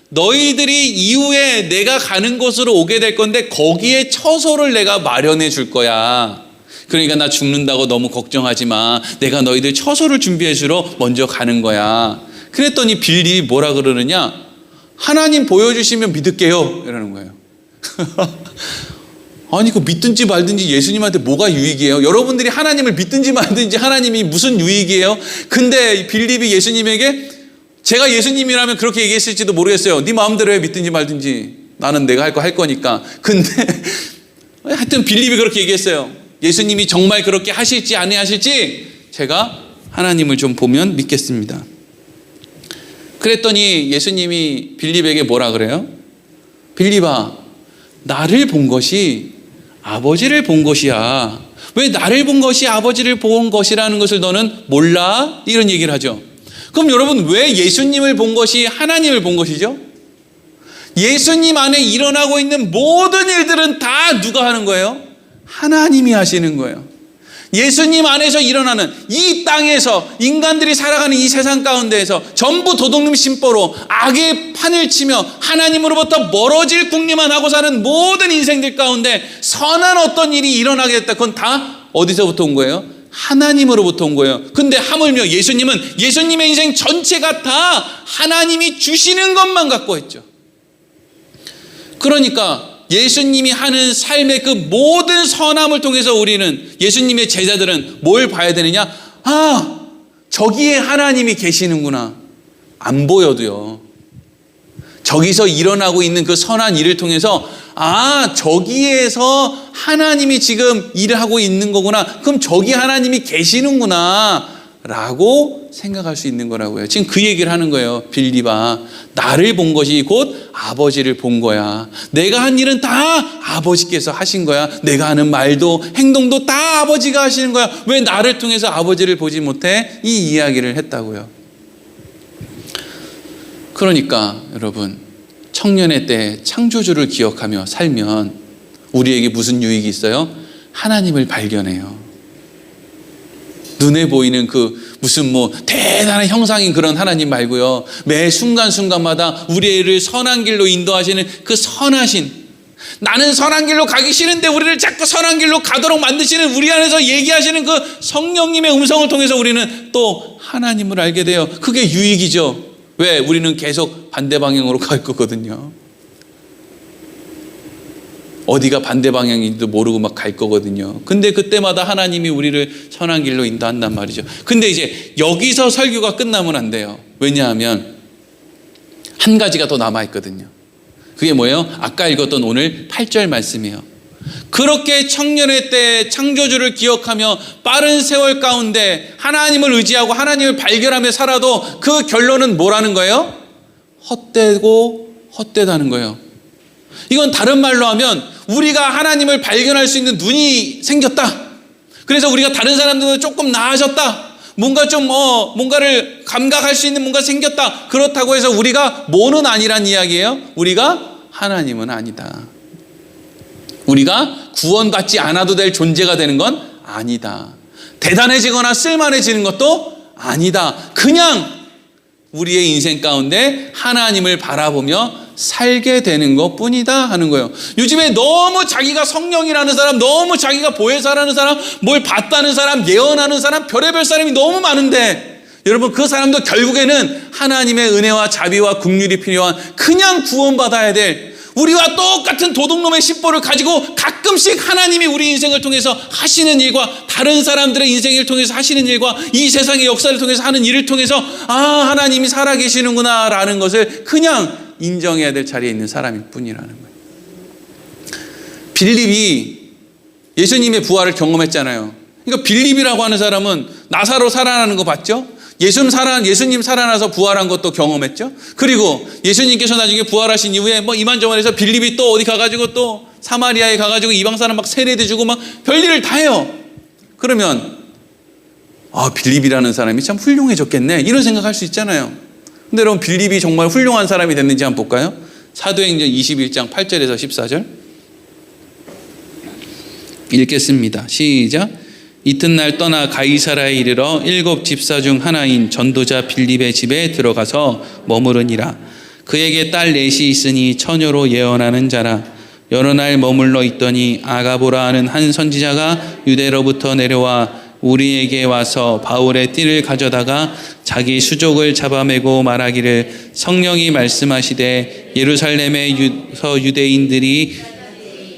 너희들이 이후에 내가 가는 곳으로 오게 될 건데 거기에 처소를 내가 마련해 줄 거야. 그러니까 나 죽는다고 너무 걱정하지 마. 내가 너희들 처소를 준비해 주러 먼저 가는 거야. 그랬더니 빌립이 뭐라 그러느냐? 하나님 보여주시면 믿을게요. 이러는 거예요. 아니, 그 믿든지 말든지 예수님한테 뭐가 유익이에요? 여러분들이 하나님을 믿든지 말든지 하나님이 무슨 유익이에요? 근데 빌립이 예수님에게 제가 예수님이라면 그렇게 얘기했을지도 모르겠어요. 네 마음대로 해, 믿든지 말든지. 나는 내가 할 거 할 거니까. 근데 하여튼 빌립이 그렇게 얘기했어요. 예수님이 정말 그렇게 하실지 안 하실지 제가 하나님을 좀 보면 믿겠습니다. 그랬더니 예수님이 빌립에게 뭐라 그래요? 빌립아, 나를 본 것이 아버지를 본 것이야. 왜 나를 본 것이 아버지를 본 것이라는 것을 너는 몰라? 이런 얘기를 하죠. 그럼 여러분, 왜 예수님을 본 것이 하나님을 본 것이죠? 예수님 안에 일어나고 있는 모든 일들은 다 누가 하는 거예요? 하나님이 하시는 거예요. 예수님 안에서 일어나는 이 땅에서 인간들이 살아가는 이 세상 가운데에서 전부 도둑놈 심보로 악의 판을 치며 하나님으로부터 멀어질 궁리만 하고 사는 모든 인생들 가운데 선한 어떤 일이 일어나게 됐다. 그건 다 어디서부터 온 거예요? 하나님으로부터 온 거예요. 근데 하물며 예수님은 예수님의 인생 전체가 다 하나님이 주시는 것만 갖고 했죠. 그러니까 예수님이 하는 삶의 그 모든 선함을 통해서 우리는, 예수님의 제자들은 뭘 봐야 되느냐? 아, 저기에 하나님이 계시는구나. 안 보여도요. 저기서 일어나고 있는 그 선한 일을 통해서 아, 저기에서 하나님이 지금 일을 하고 있는 거구나. 그럼 저기 하나님이 계시는구나 라고 생각할 수 있는 거라고요. 지금 그 얘기를 하는 거예요. 빌립아, 나를 본 것이 곧 아버지를 본 거야. 내가 한 일은 다 아버지께서 하신 거야. 내가 하는 말도 행동도 다 아버지가 하시는 거야. 왜 나를 통해서 아버지를 보지 못해? 이 이야기를 했다고요. 그러니까 여러분, 청년의 때 창조주를 기억하며 살면 우리에게 무슨 유익이 있어요? 하나님을 발견해요. 눈에 보이는 그 무슨 뭐 대단한 형상인 그런 하나님 말고요. 매 순간순간마다 우리를 선한 길로 인도하시는 그 선하신 나는 선한 길로 가기 싫은데 우리를 자꾸 선한 길로 가도록 만드시는, 우리 안에서 얘기하시는 그 성령님의 음성을 통해서 우리는 또 하나님을 알게 돼요. 그게 유익이죠. 왜? 우리는 계속 반대 방향으로 갈 거거든요. 어디가 반대 방향인지도 모르고 막 갈 거거든요. 근데 그때마다 하나님이 우리를 선한 길로 인도한단 말이죠. 근데 이제 여기서 설교가 끝나면 안 돼요. 왜냐하면 한 가지가 더 남아있거든요. 그게 뭐예요? 아까 읽었던 오늘 8절 말씀이에요. 그렇게 청년의 때 창조주를 기억하며 빠른 세월 가운데 하나님을 의지하고 하나님을 발견하며 살아도 그 결론은 뭐라는 거예요? 헛되고 헛되다는 거예요. 이건 다른 말로 하면 우리가 하나님을 발견할 수 있는 눈이 생겼다. 그래서 우리가 다른 사람들보다 조금 나아졌다. 뭔가 좀 뭔가를 감각할 수 있는 뭔가 생겼다. 그렇다고 해서 우리가 뭐는 아니란 이야기예요. 우리가 하나님은 아니다. 우리가 구원받지 않아도 될 존재가 되는 건 아니다. 대단해지거나 쓸만해지는 것도 아니다. 그냥 우리의 인생 가운데 하나님을 바라보며 살게 되는 것뿐이다 하는 거예요. 요즘에 너무 자기가 성령이라는 사람, 너무 자기가 보혜사라는 사람, 뭘 봤다는 사람, 예언하는 사람, 별의별 사람이 너무 많은데, 여러분 그 사람도 결국에는 하나님의 은혜와 자비와 긍휼이 필요한, 그냥 구원받아야 될, 우리와 똑같은 도둑놈의 십보를 가지고 가끔씩 하나님이 우리 인생을 통해서 하시는 일과 다른 사람들의 인생을 통해서 하시는 일과 이 세상의 역사를 통해서 하는 일을 통해서 하나님이 살아계시는구나 라는 것을 그냥 인정해야 될 자리에 있는 사람일 뿐이라는 거예요. 빌립이 예수님의 부활을 경험했잖아요. 그러니까 빌립이라고 하는 사람은 나사로 살아나는 거 봤죠? 예수님 살아나서 부활한 것도 경험했죠. 그리고 예수님께서 나중에 부활하신 이후에 이만저만해서 빌립이 또 어디 가가지고 또 사마리아에 가가지고 이방 사람 막 세례도 주고 막 별일을 다 해요. 그러면 빌립이라는 사람이 참 훌륭해졌겠네 이런 생각할 수 있잖아요. 근데 여러분 빌립이 정말 훌륭한 사람이 됐는지 한번 볼까요? 사도행전 21장 8절에서 14절 읽겠습니다. 시작. 이튿날 떠나 가이사라에 이르러 7 집사 중 하나인 전도자 빌립의 집에 들어가서 머무르니라. 그에게 딸 넷이 있으니 처녀로 예언하는 자라. 여러 날 머물러 있더니 아가보라 하는 한 선지자가 유대로부터 내려와 우리에게 와서 바울의 띠를 가져다가 자기 수족을 잡아매고 말하기를 성령이 말씀하시되 예루살렘에서 유대인들이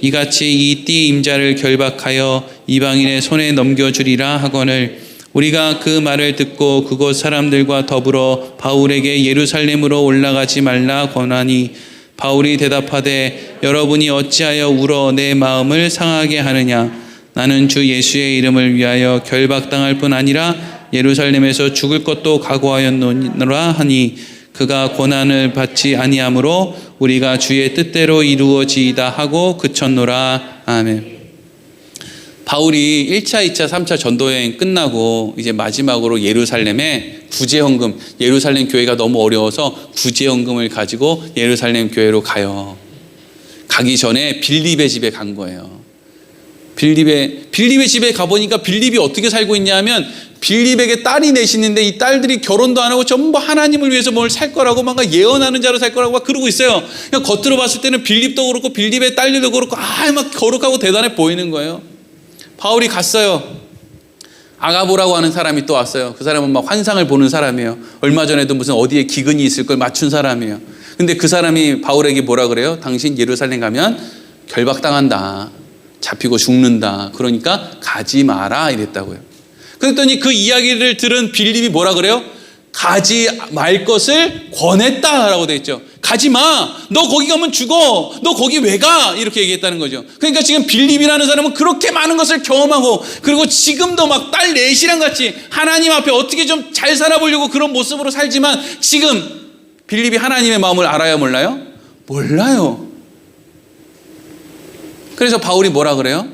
이같이 이 띠 임자를 결박하여 이방인의 손에 넘겨주리라 하거늘 우리가 그 말을 듣고 그곳 사람들과 더불어 바울에게 예루살렘으로 올라가지 말라 권하니 바울이 대답하되 여러분이 어찌하여 울어 내 마음을 상하게 하느냐. 나는 주 예수의 이름을 위하여 결박당할 뿐 아니라 예루살렘에서 죽을 것도 각오하였노라 하니 그가 고난을 받지 아니하므로 우리가 주의 뜻대로 이루어지이다 하고 그쳤노라. 아멘. 바울이 1차, 2차, 3차 전도여행 끝나고 이제 마지막으로 예루살렘에 구제헌금, 예루살렘 교회가 너무 어려워서 구제헌금을 가지고 예루살렘 교회로 가요. 가기 전에 빌립의 집에 간 거예요. 빌립의 집에 가보니까 빌립이 어떻게 살고 있냐 하면 빌립에게 딸이 넷이 있는데 이 딸들이 결혼도 안 하고 전부 하나님을 위해서 뭘 살 거라고 막 예언하는 자로 살 거라고 막 그러고 있어요. 그냥 겉으로 봤을 때는 빌립도 그렇고 빌립의 딸들도 그렇고 막 거룩하고 대단해 보이는 거예요. 바울이 갔어요. 아가보라고 하는 사람이 또 왔어요. 그 사람은 막 환상을 보는 사람이에요. 얼마 전에도 무슨 어디에 기근이 있을 걸 맞춘 사람이에요. 근데 그 사람이 바울에게 뭐라 그래요? 당신 예루살렘 가면 결박당한다. 잡히고 죽는다. 그러니까 가지 마라 이랬다고요. 그랬더니 그 이야기를 들은 빌립이 뭐라 그래요? 가지 말 것을 권했다라고 돼 있죠. 가지 마. 너 거기 가면 죽어. 너 거기 왜 가? 이렇게 얘기했다는 거죠. 그러니까 지금 빌립이라는 사람은 그렇게 많은 것을 경험하고 그리고 지금도 막 딸 넷이랑 같이 하나님 앞에 어떻게 좀 잘 살아보려고 그런 모습으로 살지만 지금 빌립이 하나님의 마음을 알아요, 몰라요? 몰라요. 그래서 바울이 뭐라 그래요?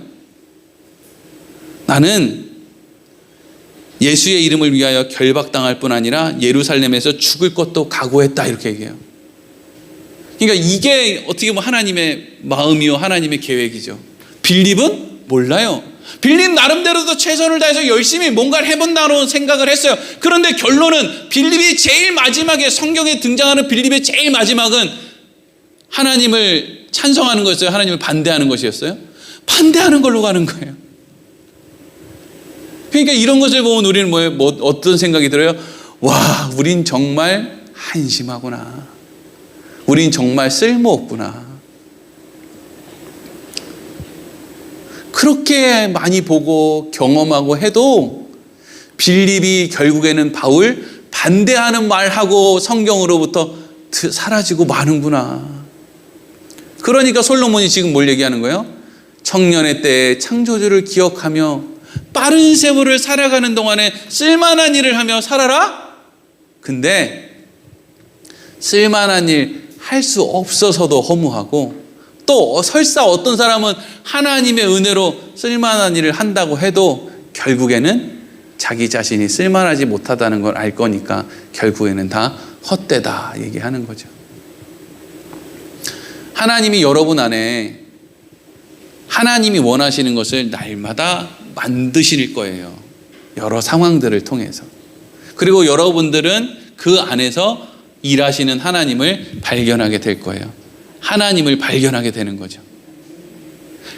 나는 예수의 이름을 위하여 결박당할 뿐 아니라 예루살렘에서 죽을 것도 각오했다 이렇게 얘기해요. 그러니까 이게 어떻게 보면 하나님의 마음이요 하나님의 계획이죠. 빌립은 몰라요. 빌립 나름대로도 최선을 다해서 열심히 뭔가를 해본다는 생각을 했어요. 그런데 결론은 빌립이 제일 마지막에 성경에 등장하는 빌립의 제일 마지막은 하나님을 찬성하는 것이었어요? 하나님을 반대하는 것이었어요? 반대하는 걸로 가는 거예요. 그러니까 이런 것을 보면 우리는 어떤 생각이 들어요? 와, 우린 정말 한심하구나. 우린 정말 쓸모없구나. 그렇게 많이 보고 경험하고 해도 빌립이 결국에는 바울 반대하는 말하고 성경으로부터 사라지고 마는구나. 그러니까 솔로몬이 지금 뭘 얘기하는 거예요? 청년의 때에 창조주를 기억하며 빠른 세월을 살아가는 동안에 쓸만한 일을 하며 살아라? 근데 쓸만한 일 할 수 없어서도 허무하고, 또 설사 어떤 사람은 하나님의 은혜로 쓸만한 일을 한다고 해도 결국에는 자기 자신이 쓸만하지 못하다는 걸 알 거니까 결국에는 다 헛되다 얘기하는 거죠. 하나님이 여러분 안에 하나님이 원하시는 것을 날마다 만드실 거예요. 여러 상황들을 통해서. 그리고 여러분들은 그 안에서 일하시는 하나님을 발견하게 될 거예요. 하나님을 발견하게 되는 거죠.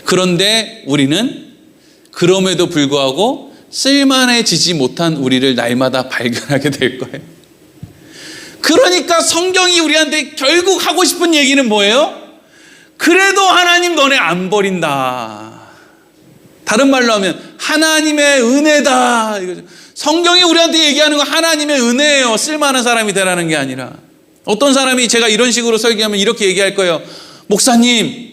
그런데 우리는 그럼에도 불구하고 쓸만해지지 못한 우리를 날마다 발견하게 될 거예요. 그러니까 성경이 우리한테 결국 하고 싶은 얘기는 뭐예요? 그래도 하나님 너네 안 버린다. 다른 말로 하면 하나님의 은혜다. 이거죠. 성경이 우리한테 얘기하는 건 하나님의 은혜예요. 쓸만한 사람이 되라는 게 아니라. 어떤 사람이 제가 이런 식으로 설교하면 이렇게 얘기할 거예요. 목사님,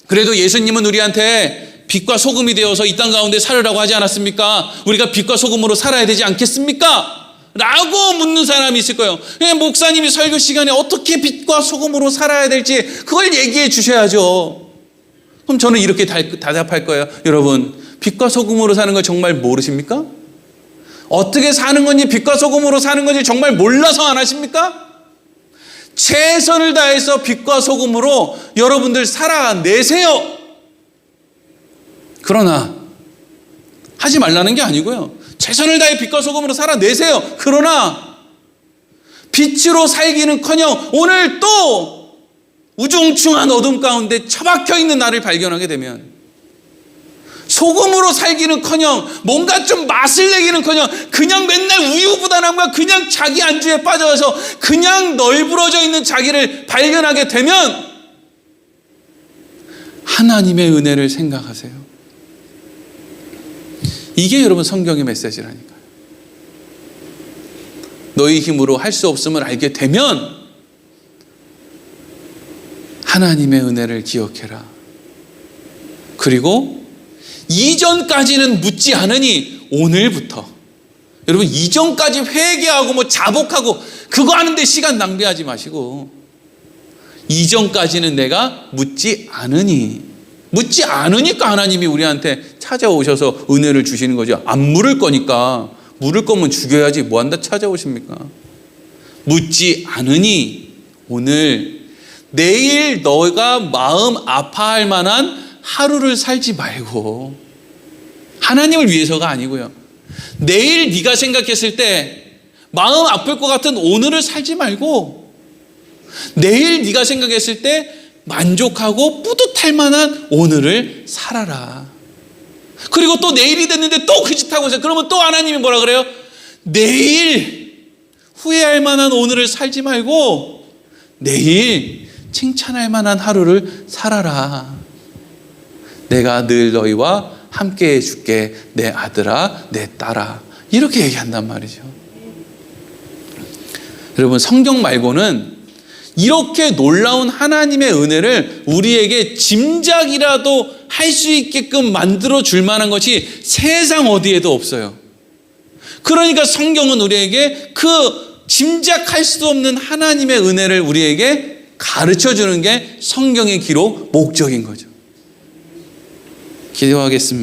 그래도 예수님은 우리한테 빛과 소금이 되어서 이 땅 가운데 살으라고 하지 않았습니까? 우리가 빛과 소금으로 살아야 되지 않겠습니까? 라고 묻는 사람이 있을 거예요. 목사님이 설교 시간에 어떻게 빛과 소금으로 살아야 될지 그걸 얘기해 주셔야죠. 그럼 저는 이렇게 대답할 거예요. 여러분, 빛과 소금으로 사는 걸 정말 모르십니까? 어떻게 사는 건지, 빛과 소금으로 사는 건지 정말 몰라서 안 하십니까? 최선을 다해서 빛과 소금으로 여러분들 살아내세요. 그러나 하지 말라는 게 아니고요. 최선을 다해 빛과 소금으로 살아내세요. 그러나 빛으로 살기는커녕 오늘 또 우중충한 어둠 가운데 처박혀 있는 나를 발견하게 되면, 소금으로 살기는커녕 뭔가 좀 맛을 내기는커녕 그냥 맨날 우유부단함과 그냥 자기 안주에 빠져서 그냥 널브러져 있는 자기를 발견하게 되면 하나님의 은혜를 생각하세요. 이게 여러분 성경의 메시지라니까요. 너희 힘으로 할 수 없음을 알게 되면 하나님의 은혜를 기억해라. 그리고 이전까지는 묻지 않으니 오늘부터, 여러분 이전까지 회개하고 자복하고 그거 하는데 시간 낭비하지 마시고, 이전까지는 내가 묻지 않으니까 하나님이 우리한테 찾아오셔서 은혜를 주시는 거죠. 안 물을 거니까, 물을 거면 죽여야지 뭐 한다 찾아오십니까? 묻지 않으니 오늘, 내일 너가 마음 아파할 만한 하루를 살지 말고, 하나님을 위해서가 아니고요. 내일 네가 생각했을 때 마음 아플 것 같은 오늘을 살지 말고, 내일 네가 생각했을 때 만족하고 뿌듯할 만한 오늘을 살아라. 그리고 또 내일이 됐는데 또 그 짓 하고 있어요. 그러면 또 하나님이 뭐라 그래요? 내일 후회할 만한 오늘을 살지 말고 내일 칭찬할 만한 하루를 살아라. 내가 늘 너희와 함께 해줄게, 내 아들아, 내 딸아. 이렇게 얘기한단 말이죠. 여러분, 성경 말고는 이렇게 놀라운 하나님의 은혜를 우리에게 짐작이라도 할 수 있게끔 만들어 줄 만한 것이 세상 어디에도 없어요. 그러니까 성경은 우리에게 그 짐작할 수 없는 하나님의 은혜를 우리에게 가르쳐 주는 게 성경의 기록 목적인 거죠. 기도하겠습니다.